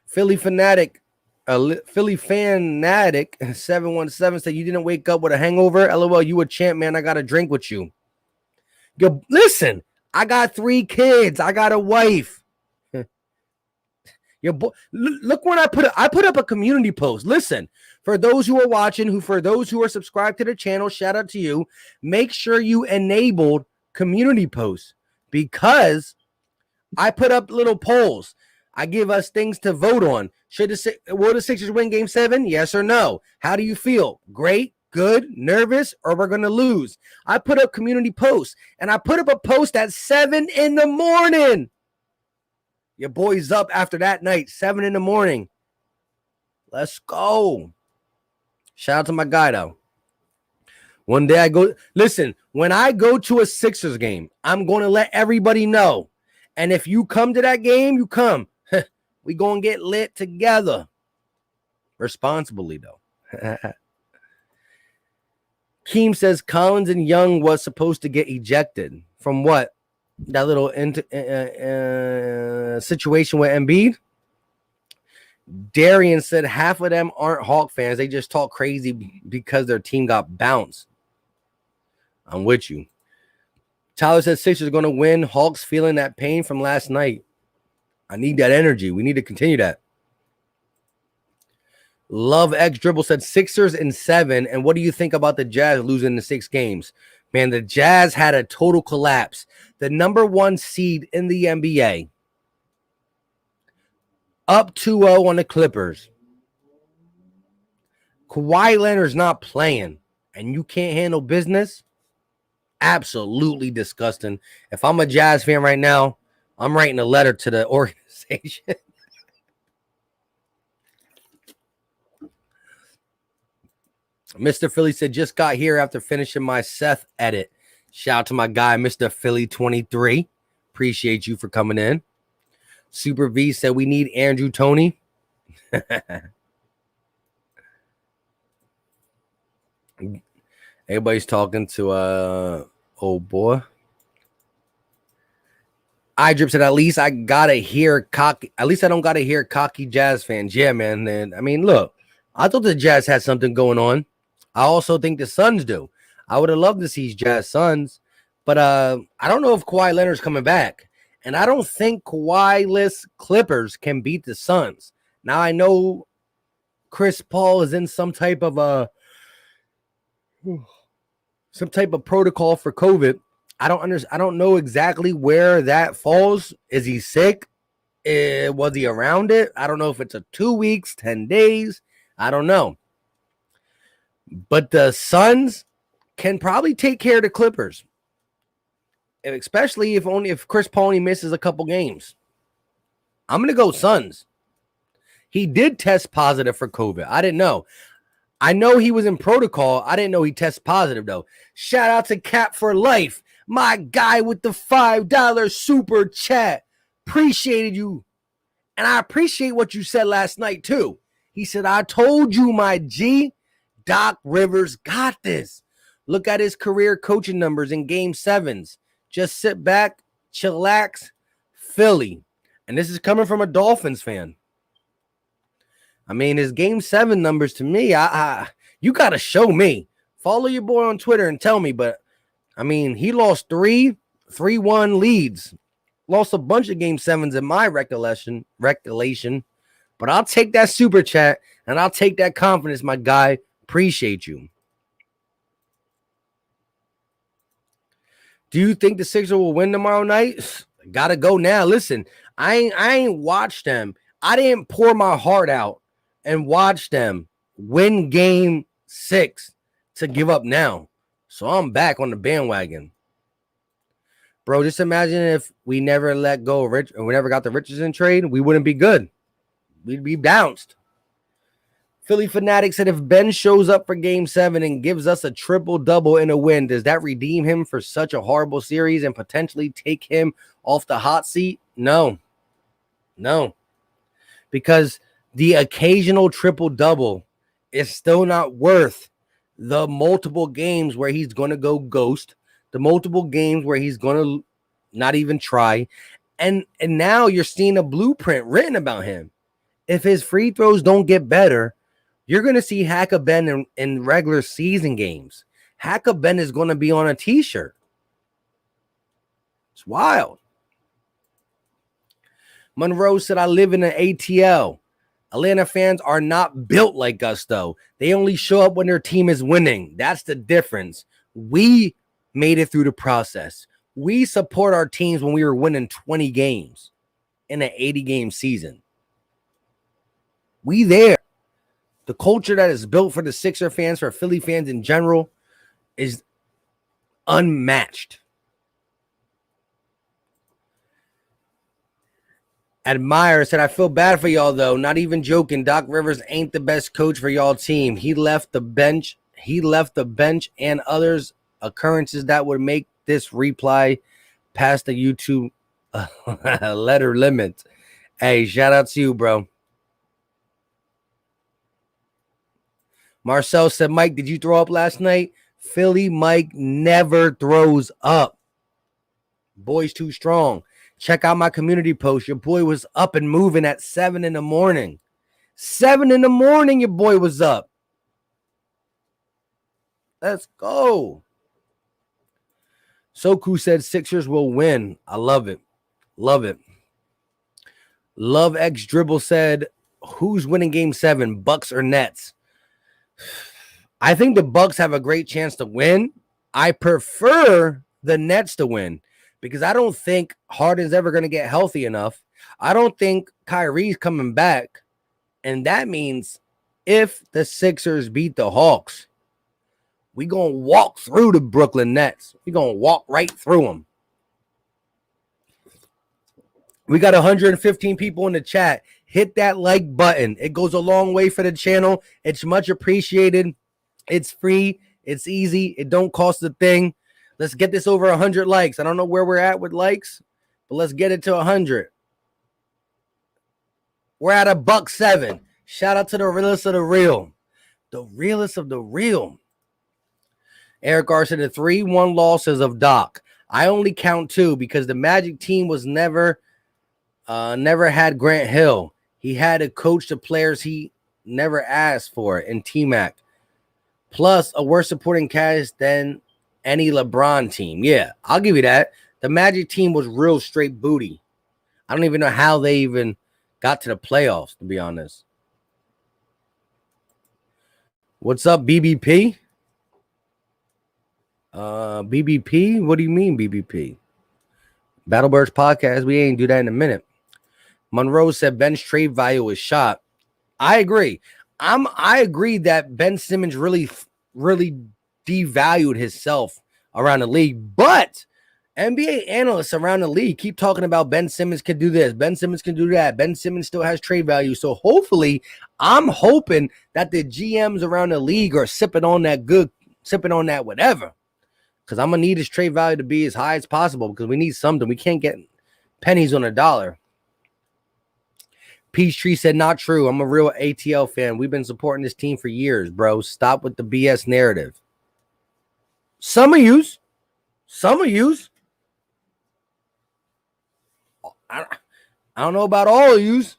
Philly Fanatic 717 said, you didn't wake up with a hangover? LOL, you a champ, man. I got to drink with you. Yo, listen, I got 3 kids. I got a wife. Your boy, look when I put up a community post. Listen, for those who are watching, for those who are subscribed to the channel, shout out to you. Make sure you enabled community posts because I put up little polls. I give us things to vote on. Will the Sixers win Game 7? Yes or no? How do you feel? Great, good, nervous, or we're going to lose? I put up community posts, and I put up a post at 7 in the morning. Your boy's up after that night, 7 in the morning. Let's go. Shout out to my guy, though. One day I go, listen, when I go to a Sixers game, I'm going to let everybody know. And if you come to that game, you come. We going to get lit together. Responsibly, though. Keem says Collins and Young was supposed to get ejected. From what? that little situation with Embiid. Darian said half of them aren't Hawk fans. They just talk crazy because their team got bounced. I'm with you. Tyler said Sixers are going to win. Hawks feeling that pain from last night. I need that energy. We need to continue that. Love X Dribble said Sixers in 7. And what do you think about the Jazz losing the 6 games? Man, the Jazz had a total collapse. The number 1 seed in the NBA. Up 2-0 on the Clippers. Kawhi Leonard's not playing. And you can't handle business? Absolutely disgusting. If I'm a Jazz fan right now, I'm writing a letter to the organization. Mr. Philly said, just got here after finishing my Seth edit. Shout out to my guy, Mr. Philly 23. Appreciate you for coming in. Super V said, we need Andrew Toney. Everybody's talking to old boy. I Drip said, at least I gotta hear cocky. At least I don't gotta hear cocky Jazz fans. Yeah, man. And I mean, look, I thought the Jazz had something going on. I also think the Suns do. I would have loved to see Jazz Suns, but I don't know if Kawhi Leonard's coming back. And I don't think Kawhi-less Clippers can beat the Suns. Now I know Chris Paul is in some type of protocol for COVID. I don't know exactly where that falls. Is he sick? Was he around it? I don't know if it's a 2 weeks, 10 days. I don't know. But the Suns can probably take care of the Clippers, especially if Chris Paul only misses a couple games. I'm gonna go Suns. He did test positive for COVID. I didn't know. I know he was in protocol. I didn't know he tested positive though. Shout out to Cap for Life, my guy with the $5 super chat. Appreciated you, and I appreciate what you said last night too. He said, "I told you, my G." Doc Rivers got this. Look at his career coaching numbers in game 7s. Just sit back, chillax, Philly. And this is coming from a Dolphins fan. I mean, his game 7 numbers to me, you got to show me. Follow your boy on Twitter and tell me. But, I mean, he lost 3-1 leads. Lost a bunch of game 7s in my recollection. But I'll take that super chat and I'll take that confidence, my guy. Appreciate you. Do you think the Sixers will win tomorrow night? Gotta go now. Listen, I ain't watched them. I didn't pour my heart out and watch them win game 6 to give up now. So I'm back on the bandwagon. Bro, just imagine if we never let go of Rich and we never got the Richardson trade, we wouldn't be good. We'd be bounced. Philly Fanatic said, if Ben shows up for game 7 and gives us a triple-double in a win, does that redeem him for such a horrible series and potentially take him off the hot seat? No. Because the occasional triple-double is still not worth the multiple games where he's going to go ghost, the multiple games where he's going to not even try. And now you're seeing a blueprint written about him. If his free throws don't get better, you're going to see Hack Ben in regular season games. Hack Ben is going to be on a t-shirt. It's wild. Monroe said, I live in an ATL. Atlanta fans are not built like us, though. They only show up when their team is winning. That's the difference. We made it through the process. We support our teams when we were winning 20 games in an 80-game season. We there. The culture that is built for the Sixer fans, for Philly fans in general, is unmatched. Admire said, I feel bad for y'all, though. Not even joking. Doc Rivers ain't the best coach for y'all team. He left the bench and others occurrences that would make this reply past the YouTube letter limit. Hey, shout out to you, bro. Marcel said, Mike, did you throw up last night? Philly Mike never throws up. Boy's too strong. Check out my community post. Your boy was up and moving at 7 in the morning. 7 in the morning, your boy was up. Let's go. Soku said Sixers will win. I love it. Love it. Love X Dribble said, who's winning game 7, Bucks or Nets? I think the Bucks have a great chance to win. I prefer the Nets to win because I don't think Harden's ever going to get healthy enough. I don't think Kyrie's coming back. And that means if the Sixers beat the Hawks, we're going to walk through the Brooklyn Nets. We're going to walk right through them. We got 115 people in the chat. Hit that like button. It goes a long way for the channel. It's much appreciated. It's free. It's easy. It don't cost a thing. Let's get this over 100 likes. I don't know where we're at with likes, but let's get it to 100. We're at $107. Shout out to the realest of the real. The realest of the real. Eric R said the 3-1 losses of Doc. I only count 2 because the Magic team was never had Grant Hill. He had to coach the players he never asked for in T-Mac. Plus a worse supporting cast than any LeBron team. Yeah, I'll give you that. The Magic team was real straight booty. I don't even know how they even got to the playoffs, to be honest. What's up, BBP? BBP? What do you mean, BBP? Battlebirds podcast. We ain't do that in a minute. Monroe said Ben's trade value is shot. I agree. I agree that Ben Simmons really devalued himself around the league, but NBA analysts around the league keep talking about Ben Simmons can do this, Ben Simmons can do that, Ben Simmons still has trade value. So hopefully, I'm hoping that the GMs around the league are sipping on that whatever, because I'm gonna need his trade value to be as high as possible because we need something. We can't get pennies on a dollar. Peachtree said, not true. I'm a real ATL fan. We've been supporting this team for years, bro. Stop with the BS narrative. Some of yous. I don't know about all of yous.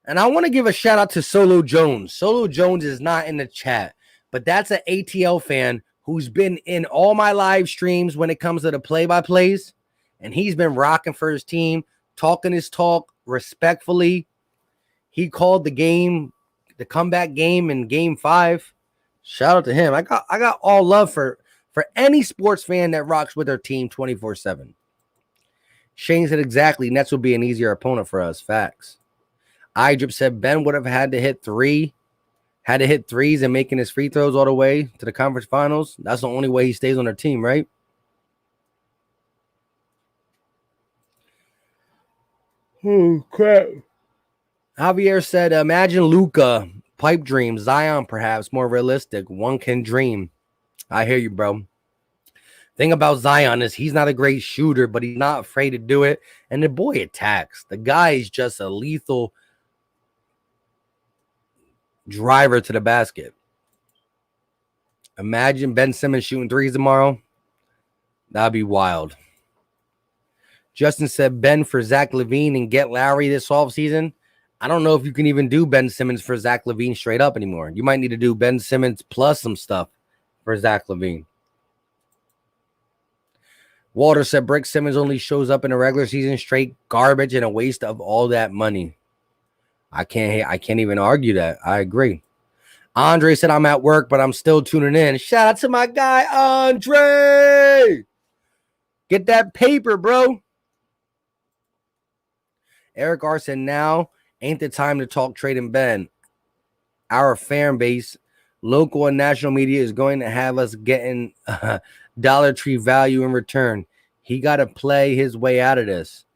And I want to give a shout out to Solo Jones. Solo Jones is not in the chat, but that's an ATL fan who's been in all my live streams when it comes to the play-by-plays. And he's been rocking for his team, talking his talk respectfully. He called the game, the comeback game in game 5. Shout out to him. I got all love for any sports fan that rocks with their team 24/7. Shane said exactly, Nets would be an easier opponent for us. Facts. Idrip said Ben would have had to hit threes and making his free throws all the way to the conference finals. That's the only way he stays on their team, right? Oh, crap. Javier said, imagine Luka, pipe dream, Zion perhaps, more realistic. One can dream. I hear you, bro. Thing about Zion is he's not a great shooter, but he's not afraid to do it. And the boy attacks. The guy is just a lethal driver to the basket. Imagine Ben Simmons shooting threes tomorrow. That'd be wild. Justin said Ben for Zach LaVine and get Lowry this offseason. I don't know if you can even do Ben Simmons for Zach LaVine straight up anymore. You might need to do Ben Simmons plus some stuff for Zach LaVine. Walter said Brick Simmons only shows up in the regular season, straight garbage and a waste of all that money. I can't even argue that. I agree. Andre said I'm at work, but I'm still tuning in. Shout out to my guy, Andre. Get that paper, bro. Eric R said now ain't the time to talk trading Ben. Our fan base, local and national media is going to have us getting Dollar Tree value in return. He got to play his way out of this.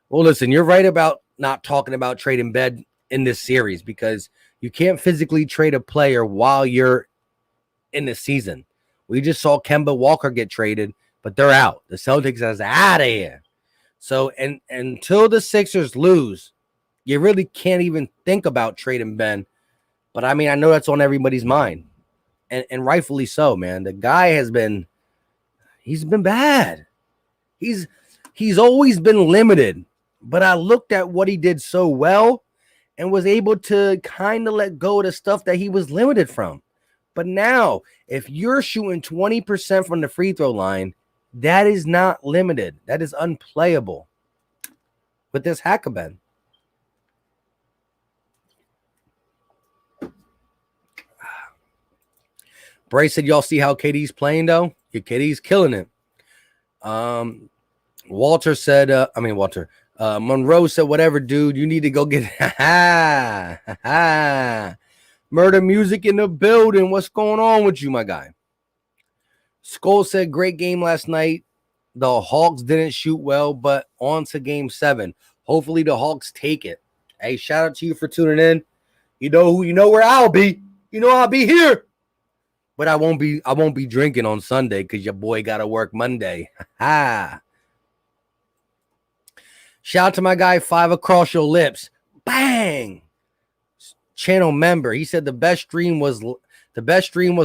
Well, listen, you're right about not talking about trading Ben in this series because you can't physically trade a player while you're in the season. We just saw Kemba Walker get traded, but they're out. The Celtics is out of here. So, and until the Sixers lose, you really can't even think about trading Ben. But I mean, I know that's on everybody's mind, and rightfully so, man. The guy he's been bad. He's always been limited, but I looked at what he did so well and was able to kind of let go of the stuff that he was limited from. But now, if you're shooting 20% from the free throw line, that is not limited. That is unplayable with this Hackabin. Bryce said, y'all see how KD's playing, though? Your KD's killing it. Walter said, Monroe said, whatever, dude, you need to go get Murder Music in the building. What's going on with you, my guy? Skull said, great game last night. The Hawks didn't shoot well, but on to game 7. Hopefully the Hawks take it. Hey, shout out to you for tuning in. You know who, you know where I'll be. You know I'll be here. But I won't be drinking on Sunday because your boy got to work Monday. Shout out to my guy, 5 Across Your Lips. Bang! Channel member. He said the best stream was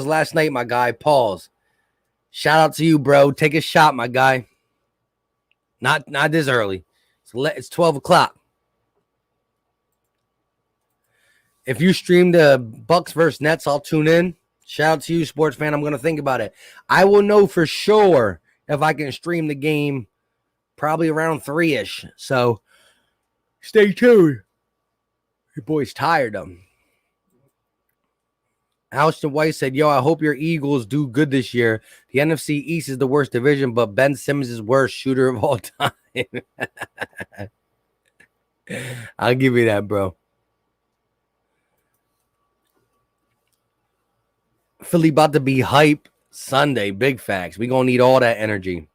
last night, my guy. Pause. Shout out to you, bro. Take a shot, my guy. Not this early. It's 12 o'clock. If you stream the Bucks versus Nets, I'll tune in. Shout out to you, sports fan. I'm going to think about it. I will know for sure if I can stream the game probably around 3-ish. So stay tuned. Your boy's tired of him. Alston White said, yo, I hope your Eagles do good this year. The NFC East is the worst division, but Ben Simmons is worst shooter of all time. I'll give you that, bro. Philly about to be hype Sunday. Big facts. We going to need all that energy.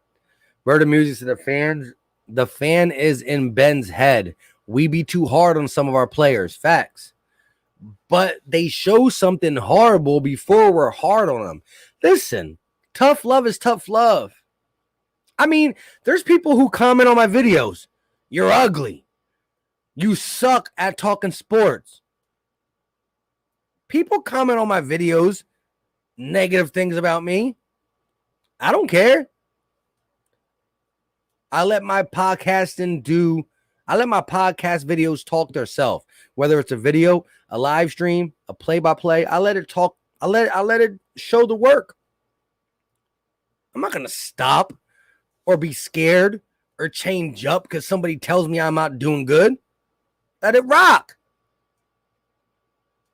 Murder Music to the fan is in Ben's head. We be too hard on some of our players. Facts. But they show something horrible before we're hard on them. Listen, tough love is tough love. I mean, there's people who comment on my videos. You're ugly. You suck at talking sports. People comment on my videos, negative things about me. I don't care. I let my podcast videos talk themselves. Whether it's a video, a live stream, a play-by-play, I let it talk. I let it show the work. I'm not going to stop or be scared or change up because somebody tells me I'm not doing good. Let it rock.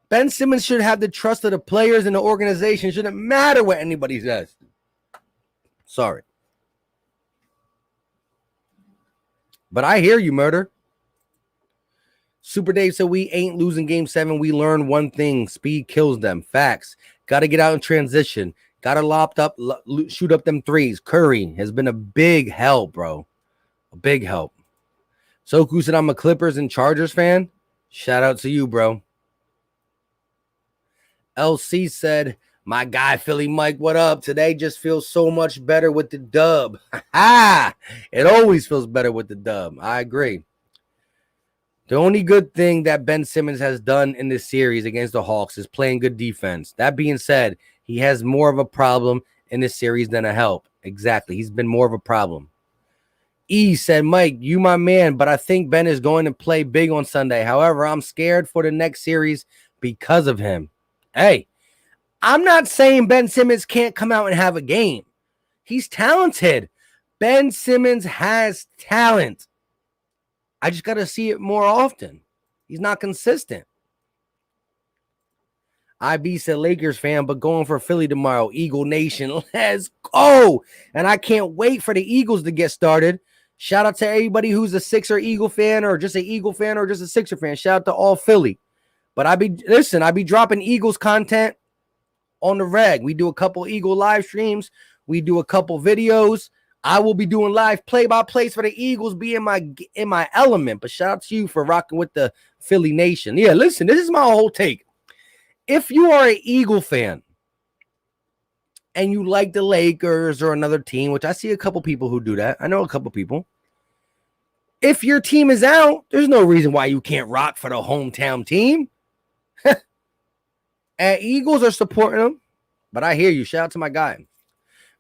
Ben Simmons should have the trust of the players and the organization. It shouldn't matter what anybody says. Sorry. But I hear you, Murder. Super Dave said we ain't losing game 7. We learned one thing. Speed kills them. Facts. Got to get out in transition. Got to shoot up them threes. Curry has been a big help, bro. A big help. Soku said I'm a Clippers and Chargers fan. Shout out to you, bro. LC said, my guy, Philly Mike, what up? Today just feels so much better with the dub. It always feels better with the dub. I agree. The only good thing that Ben Simmons has done in this series against the Hawks is playing good defense. That being said, he has more of a problem in this series than a help. Exactly. He's been more of a problem. E said, Mike, you my man, but I think Ben is going to play big on Sunday. However, I'm scared for the next series because of him. Hey, I'm not saying Ben Simmons can't come out and have a game. He's talented. Ben Simmons has talent. I just got to see it more often. He's not consistent. IB said Lakers fan, but going for Philly tomorrow. Eagle Nation, let's go. And I can't wait for the Eagles to get started. Shout out to everybody who's a Sixer Eagle fan or just an Eagle fan or just a Sixer fan. Shout out to all Philly. But I be dropping Eagles content on the reg. We do a couple Eagle live streams. We do a couple videos. I will be doing live play-by-plays for the Eagles, be in my element. But shout out to you for rocking with the Philly Nation. Yeah, listen, this is my whole take. If you are an Eagle fan and you like the Lakers or another team, which I see a couple people who do that. I know a couple people. If your team is out, there's no reason why you can't rock for the hometown team. And Eagles are supporting them. But I hear you. Shout out to my guy.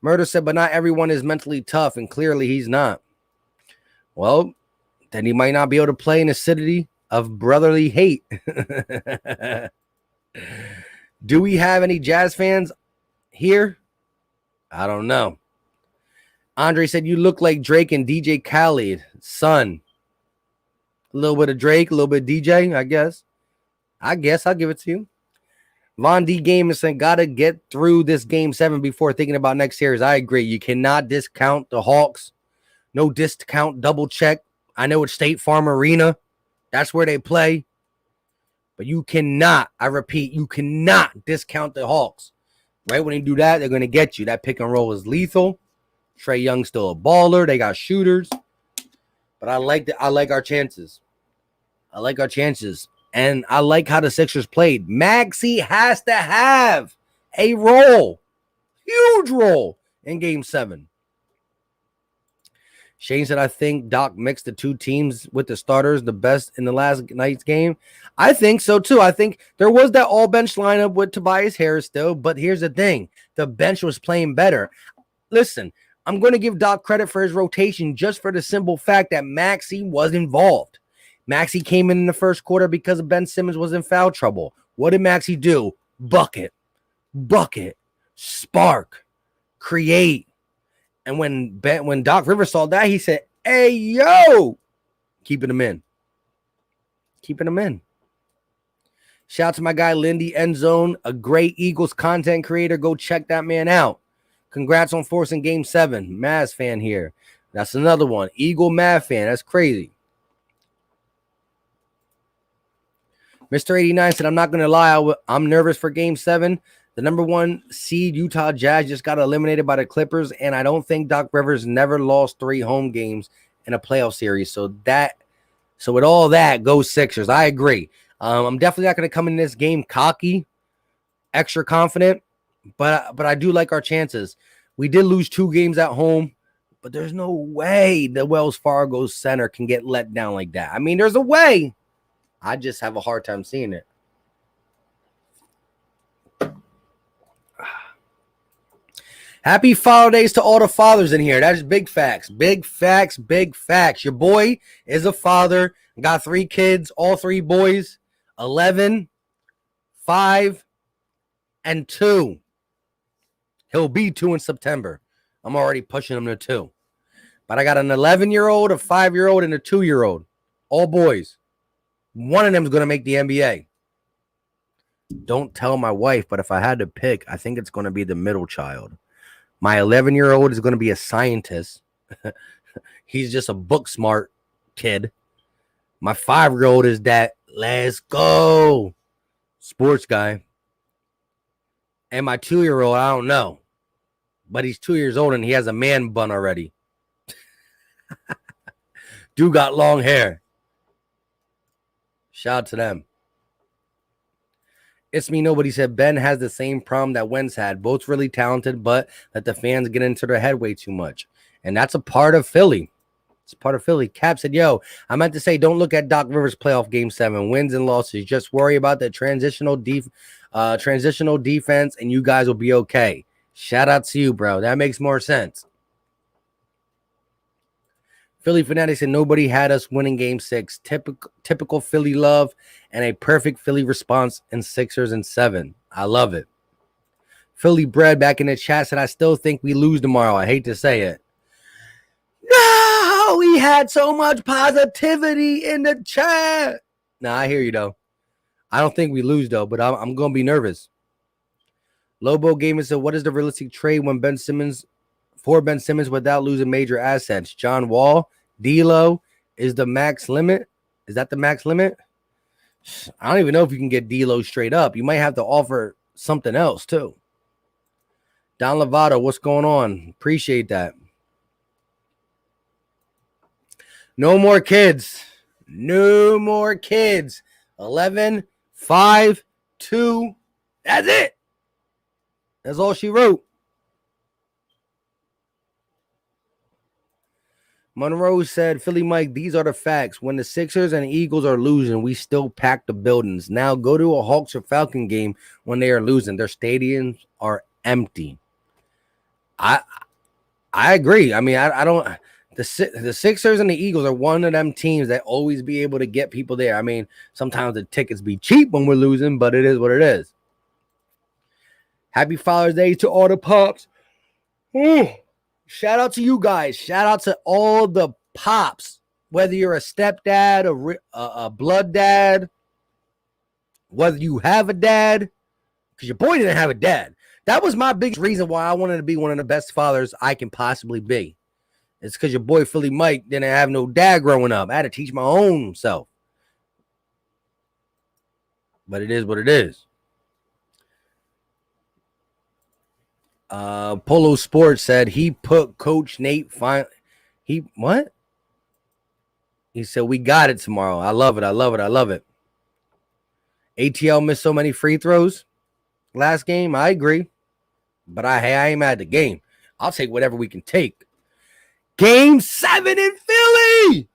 Murder said, but not everyone is mentally tough, and clearly he's not. Well, then he might not be able to play in the city of brotherly hate. Do we have any Jazz fans here? I don't know. Andre said, you look like Drake and DJ Khaled. Son. A little bit of Drake, a little bit of DJ, I guess. I'll give it to you. Von D. Gamer said, gotta get through this game 7 before thinking about next series. I agree. You cannot discount the Hawks. No discount, double check. I know it's State Farm Arena. That's where they play. But you cannot, I repeat, you cannot discount the Hawks. Right when they do that, they're going to get you. That pick and roll is lethal. Trae Young's still a baller. They got shooters. But I like our chances. I like our chances. And I like how the Sixers played. Maxey has to have a role. Huge role in Game 7. Shane said, I think Doc mixed the two teams with the starters the best in the last night's game. I think so, too. I think there was that all-bench lineup with Tobias Harris still, but here's the thing. The bench was playing better. Listen, I'm going to give Doc credit for his rotation just for the simple fact that Maxey was involved. Maxey came in the first quarter because Ben Simmons was in foul trouble. What did Maxey do? Bucket, spark, create. And when Doc Rivers saw that, he said, hey, yo, keeping him in. Shout out to my guy, Lindy Endzone, a great Eagles content creator. Go check that man out. Congrats on forcing Game 7. Mavs fan here. That's another one. Eagle Mav fan. That's crazy. Mr. 89 said, I'm not going to lie. I'm nervous for Game 7. The number 1 seed Utah Jazz just got eliminated by the Clippers, and I don't think Doc Rivers never lost 3 home games in a playoff series. So with all that, go Sixers. I agree. I'm definitely not going to come in this game cocky, extra confident, but I do like our chances. We did lose 2 games at home, but there's no way the Wells Fargo Center can get let down like that. I mean, there's a way. I just have a hard time seeing it. Happy Father Days to all the fathers in here. That's big facts. Big facts. Your boy is a father. Got 3 kids, all 3 boys. 11, 5, and 2. He'll be 2 in September. I'm already pushing him to 2. But I got an 11-year-old, a 5-year-old, and a 2-year-old. All boys. One of them is going to make the NBA. Don't tell my wife, but if I had to pick, I think it's going to be the middle child. My 11-year-old is going to be a scientist. He's just a book smart kid. My 5-year-old is that let's go sports guy. And my 2-year-old, I don't know. But he's 2 years old and he has a man bun already. Dude got long hair. Shout out to them. It's me, nobody said Ben has the same problem that Wentz had. Both really talented, but let the fans get into their head way too much. And that's a part of Philly. It's part of Philly. Cap said, yo, I meant to say, don't look at Doc Rivers' playoff Game 7. Wins and losses. Just worry about the transitional defense, and you guys will be okay. Shout out to you, bro. That makes more sense. Philly Fanatics said nobody had us winning Game 6. Typical Philly love and a perfect Philly response in Sixers and 7. I love it. Philly Bread back in the chat said, I still think we lose tomorrow. I hate to say it. No, we had so much positivity in the chat. Nah, I hear you, though. I don't think we lose, though, but I'm going to be nervous. Lobo Gamer said, what is the realistic trade when Ben Simmons without losing major assets? John Wall, D'Lo is the max limit. Is that the max limit? I don't even know if you can get D'Lo straight up. You might have to offer something else, too. Don Lovato, what's going on? Appreciate that. No more kids. No more kids. 11, 5, 2. That's it. That's all she wrote. Monroe said, Philly Mike, these are the facts. When the Sixers and Eagles are losing, we still pack the buildings. Now go to a Hawks or Falcon game when they are losing. Their stadiums are empty. I agree. I mean, I don't. The Sixers and the Eagles are one of them teams that always be able to get people there. I mean, sometimes the tickets be cheap when we're losing, but it is what it is. Happy Father's Day to all the pops. Shout out to you guys. Shout out to all the pops, whether you're a stepdad, a blood dad, whether you have a dad, because your boy didn't have a dad. That was my biggest reason why I wanted to be one of the best fathers I can possibly be. It's because your boy Philly Mike didn't have no dad growing up. I had to teach my own self. But it is what it is. Polo Sports said he put Coach Nate what? He said we got it tomorrow. I love it. I love it. I love it. ATL missed so many free throws last game. I agree. But I ain't mad at the game. I'll take whatever we can take. Game 7 in Philly.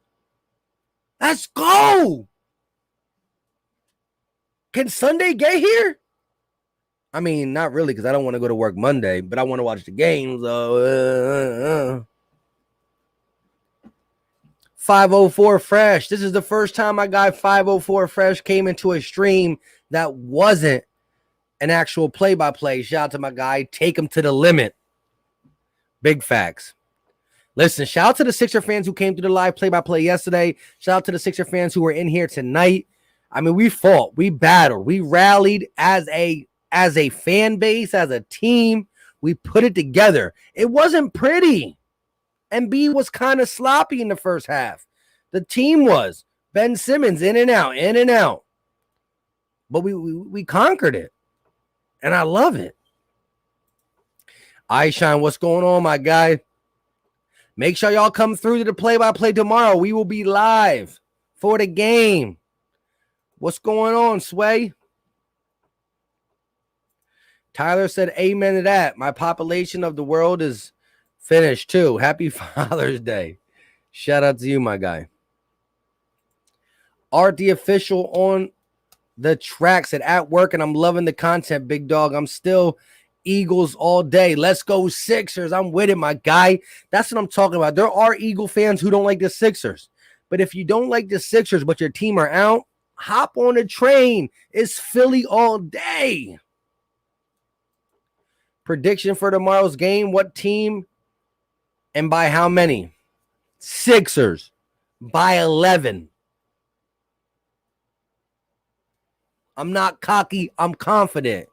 Let's go. Can Sunday get here? I mean, not really, because I don't want to go to work Monday, but I want to watch the games. 504 Fresh. This is the first time my guy 504 Fresh came into a stream that wasn't an actual play-by-play. Shout out to my guy. Take him to the limit. Big facts. Listen, shout out to the Sixer fans who came to the live play-by-play yesterday. Shout out to the Sixer fans who were in here tonight. I mean, we fought. We battled. We rallied as a fan base, as a team. We put it together. It wasn't pretty. Embiid was kind of sloppy in the first half. The team was. Ben Simmons in and out, in and out. But we conquered it. And I love it. Shine, what's going on, my guy? Make sure y'all come through to the play-by-play tomorrow. We will be live for the game. What's going on, Sway? Tyler said, amen to that. My population of the world is finished, too. Happy Father's Day. Shout out to you, my guy. Art the official on the track said, at work, and I'm loving the content, big dog. I'm still Eagles all day. Let's go Sixers. I'm with it, my guy. That's what I'm talking about. There are Eagle fans who don't like the Sixers. But if you don't like the Sixers, but your team are out, hop on the train. It's Philly all day. Prediction for tomorrow's game. What team and by how many? Sixers by 11. I'm not cocky. I'm confident.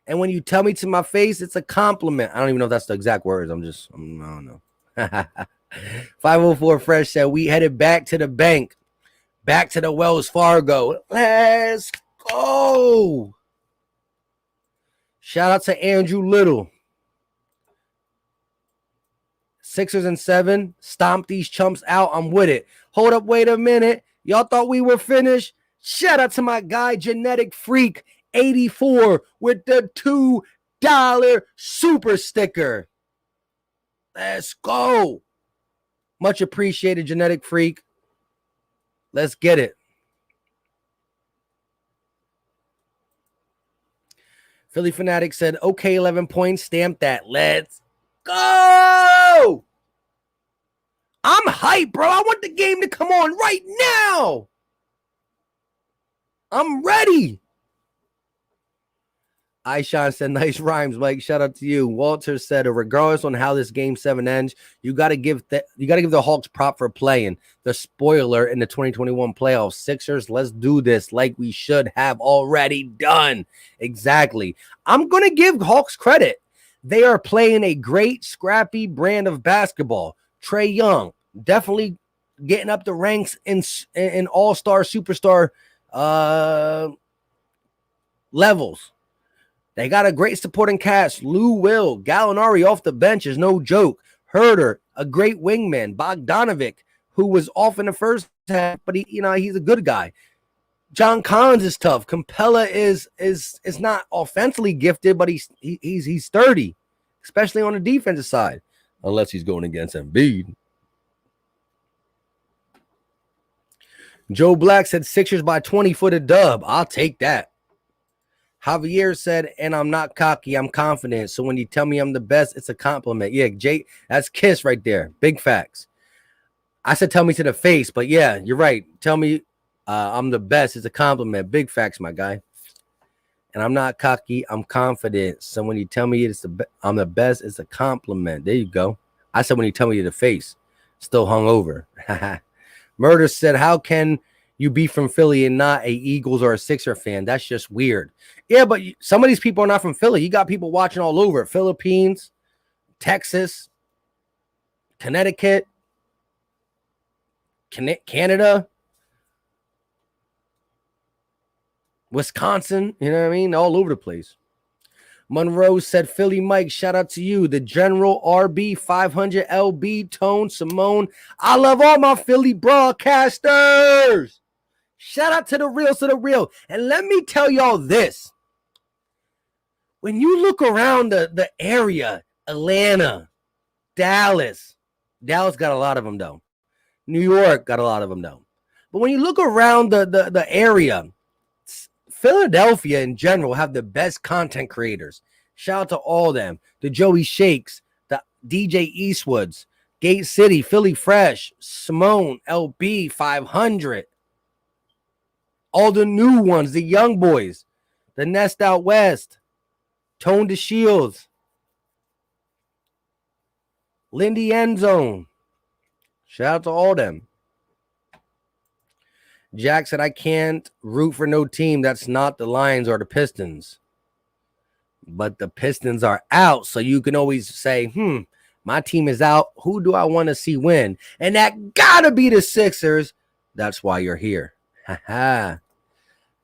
And when you tell me to my face, it's a compliment. I don't even know if that's the exact words. I don't know. 504 Fresh said, we headed back to the bank. Back to the Wells Fargo. Let's go. Shout out to Andrew Little. Sixers and 7. Stomp these chumps out. I'm with it. Hold up. Wait a minute. Y'all thought we were finished? Shout out to my guy, Genetic Freak 84 with the $2 super sticker. Let's go. Much appreciated, Genetic Freak. Let's get it. Philly Fanatic said, okay, 11 points. Stamp that. Let's go. I'm hyped, bro. I want the game to come on right now. I'm ready. Sean said, nice rhymes, Mike. Shout out to you. Walter said, regardless on how this game 7 ends, you got to give the Hawks prop for playing the spoiler in the 2021 playoffs. Sixers, let's do this like we should have already done. Exactly. I'm going to give Hawks credit. They are playing a great, scrappy brand of basketball. Trae Young, definitely getting up the ranks in all-star, superstar levels. They got a great supporting cast. Lou Will, Gallinari off the bench is no joke. Herder, a great wingman. Bogdanovic, who was off in the first half, but he's a good guy. John Collins is tough. Capella is not offensively gifted, but he's sturdy, especially on the defensive side, unless he's going against Embiid. Joe Black said Sixers by 20 for the dub. I'll take that. Javier said, and I'm not cocky, I'm confident. So when you tell me I'm the best, it's a compliment. Yeah, Jay, that's Kiss right there. Big facts. I said tell me to the face, but yeah, you're right. Tell me I'm the best. It's a compliment. Big facts, my guy. And I'm not cocky, I'm confident. So when you tell me I'm the best, it's a compliment. There you go. I said when you tell me to the face, still hung over. Murder said, how can you be from Philly and not a Eagles or a Sixer fan? That's just weird. Yeah, but some of these people are not from Philly. You got people watching all over. Philippines, Texas, Connecticut, Canada, Wisconsin. You know what I mean? All over the place. Monroe said, Philly Mike, shout out to you. The General RB 500 LB Tone Simone. I love all my Philly broadcasters. Shout out to the real. And let me tell y'all this. When you look around the area, Atlanta, Dallas got a lot of them though. New York got a lot of them though. But when you look around the area, Philadelphia in general have the best content creators. Shout out to all of them. The Joey Shakes, the DJ Eastwoods, Gate City, Philly Fresh, Simone, LB 500. All the new ones, the young boys, the Nest Out West, Tone to Shields, Lindy Endzone. Shout out to all them. Jack said, I can't root for no team that's not the Lions or the Pistons. But the Pistons are out, so you can always say, my team is out. Who do I want to see win? And that gotta be the Sixers. That's why you're here.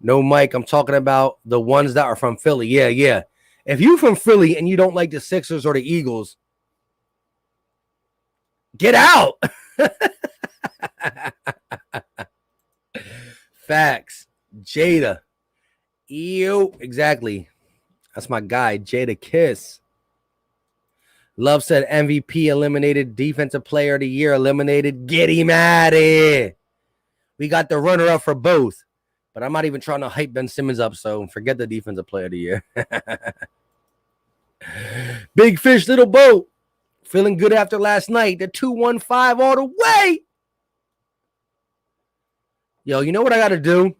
No, Mike, I'm talking about the ones that are from Philly. Yeah. If you're from Philly and you don't like the Sixers or the Eagles, get out. Facts. Jada. Ew. Exactly. That's my guy, Jada Kiss. Love said MVP eliminated, Defensive Player of the Year eliminated. Get him out of here. We got the runner-up for both. But I'm not even trying to hype Ben Simmons up, so forget the Defensive Player of the Year. Big fish, little boat. Feeling good after last night. The 215 all the way. Yo, you know what I got to do?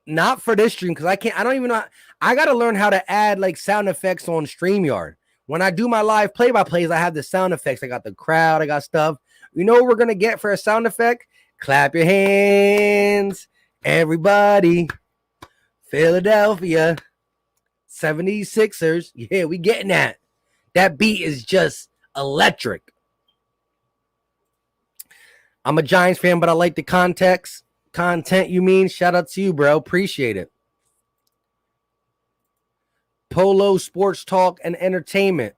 Not for this stream, because I don't even know. I got to learn how to add like sound effects on StreamYard. When I do my live play-by-plays, I have the sound effects. I got the crowd. I got stuff. You know what we're going to get for a sound effect? Clap your hands, everybody. Philadelphia 76ers. Yeah, we getting that. That beat is just electric. I'm a Giants fan, but I like the content, you mean? Shout out to you, bro. Appreciate it. Polo Sports Talk and Entertainment.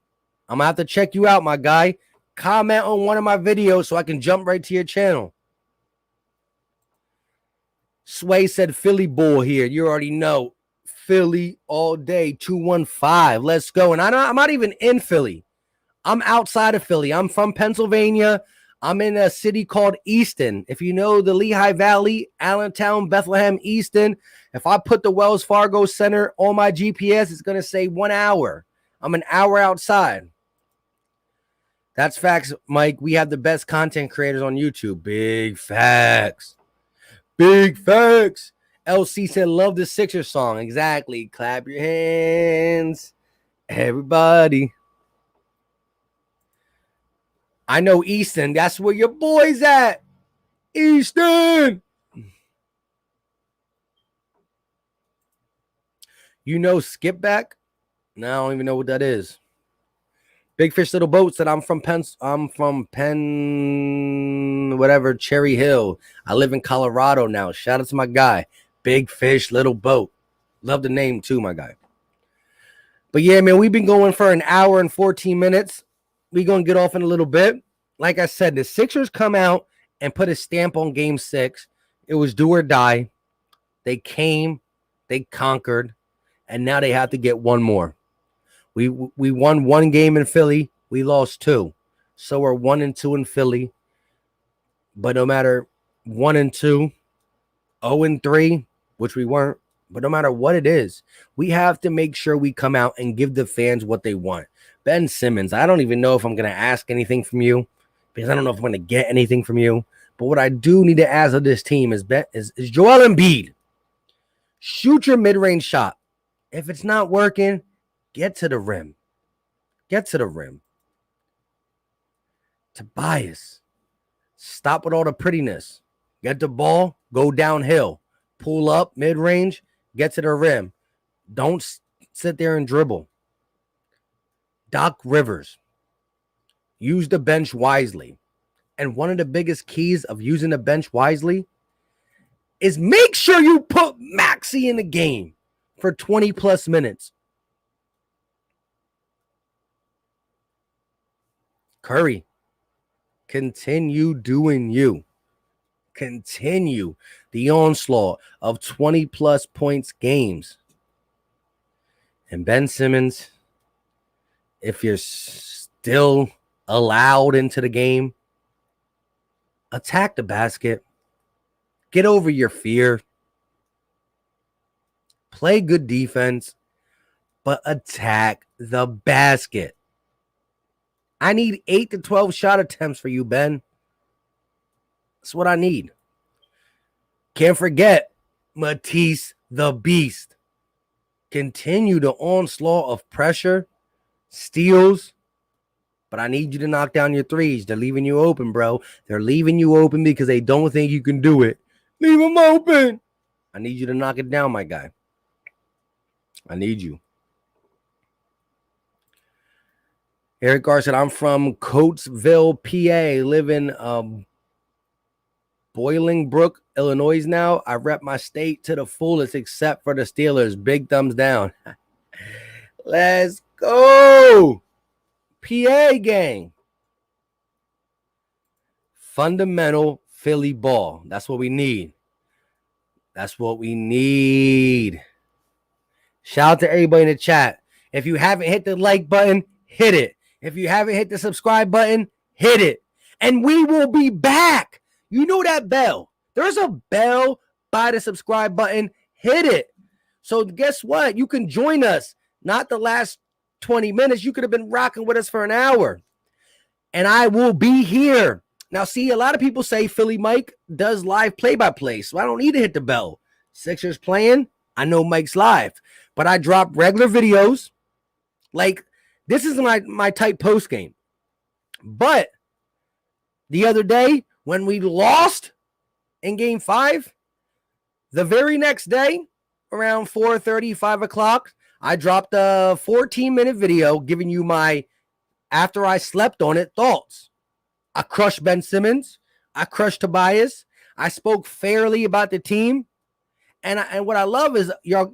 I'm going to have to check you out, my guy. Comment on one of my videos so I can jump right to your channel. Sway said Philly bull here. You already know. Philly all day. 215. Let's go. And I'm not even in Philly. I'm outside of Philly. I'm from Pennsylvania. I'm in a city called Easton. If you know the Lehigh Valley, Allentown, Bethlehem, Easton, if I put the Wells Fargo Center on my GPS, it's going to say 1 hour. I'm an hour outside. That's facts, Mike. We have the best content creators on YouTube. Big facts. Big facts. LC said, love the Sixers song. Exactly. Clap your hands, everybody. I know Easton. That's where your boy's at. Easton. You know Skip Back? No, I don't even know what that is. Big Fish Little Boat said I'm from whatever, Cherry Hill. I live in Colorado now. Shout out to my guy. Big Fish Little Boat. Love the name too, my guy. But yeah, man, we've been going for an hour and 14 minutes. We're going to get off in a little bit. Like I said, the Sixers come out and put a stamp on Game 6. It was do or die. They came, they conquered, and now they have to get one more. We won one game in Philly. We lost 2. So we're 1-2 in Philly. But no matter 1-2, 0-3, which we weren't, But no matter what it is, we have to make sure we come out and give the fans what they want. Ben Simmons, I don't even know if I'm going to ask anything from you because I don't know if I'm going to get anything from you. But what I do need to ask of this team is Joel Embiid. Shoot your mid-range shot. If it's not working, get to the rim. Get to the rim. Tobias, stop with all the prettiness. Get the ball, go downhill. Pull up mid-range, get to the rim. Don't sit there and dribble. Doc Rivers, use the bench wisely. And one of the biggest keys of using the bench wisely is make sure you put Maxey in the game for 20 plus minutes. Curry, continue doing you. Continue the onslaught of 20 plus points games. And Ben Simmons, if you're still allowed into the game, attack the basket. Get over your fear. Play good defense, but attack the basket. I need 8 to 12 shot attempts for you, Ben. That's what I need. Can't forget Matisse the Beast. Continue the onslaught of pressure, steals, but I need you to knock down your threes. They're leaving you open, bro. They're leaving you open because they don't think you can do it. Leave them open. I need you to knock it down, my guy. I need you. Eric Garr said, I'm from Coatesville, PA, live in Bolingbrook, Illinois now. I rep my state to the fullest except for the Steelers. Big thumbs down. Let's go. PA gang. Fundamental Philly ball. That's what we need. That's what we need. Shout out to everybody in the chat. If you haven't hit the like button, hit it. If you haven't hit the subscribe button, hit it. And we will be back. You know that bell. There's a bell by the subscribe button. Hit it. So guess what? You can join us. Not the last 20 minutes. You could have been rocking with us for an hour. And I will be here. Now, see, a lot of people say Philly Mike does live play-by-play, so I don't need to hit the bell. Sixers playing, I know Mike's live. But I drop regular videos. Like, this is my type post game. But the other day, when we lost in game 5, the very next day, around 4:30, 5 o'clock, I dropped a 14-minute video giving you my, after I slept on it, thoughts. I crushed Ben Simmons. I crushed Tobias. I spoke fairly about the team. And what I love is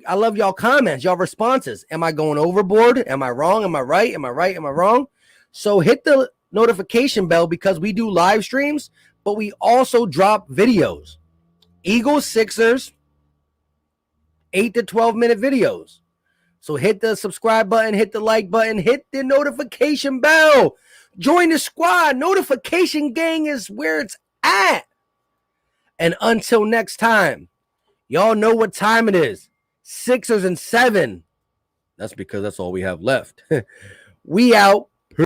I love y'all comments, y'all responses. Am I going overboard? Am I wrong? Am I right? Am I right? Am I wrong? So hit the notification bell because we do live streams, but we also drop videos. Eagles, Sixers, 8 to 12-minute videos. So hit the subscribe button, hit the like button, hit the notification bell. Join the squad. Notification gang is where it's at. And until next time, y'all know what time it is. Sixers and 7. That's because that's all we have left. We out.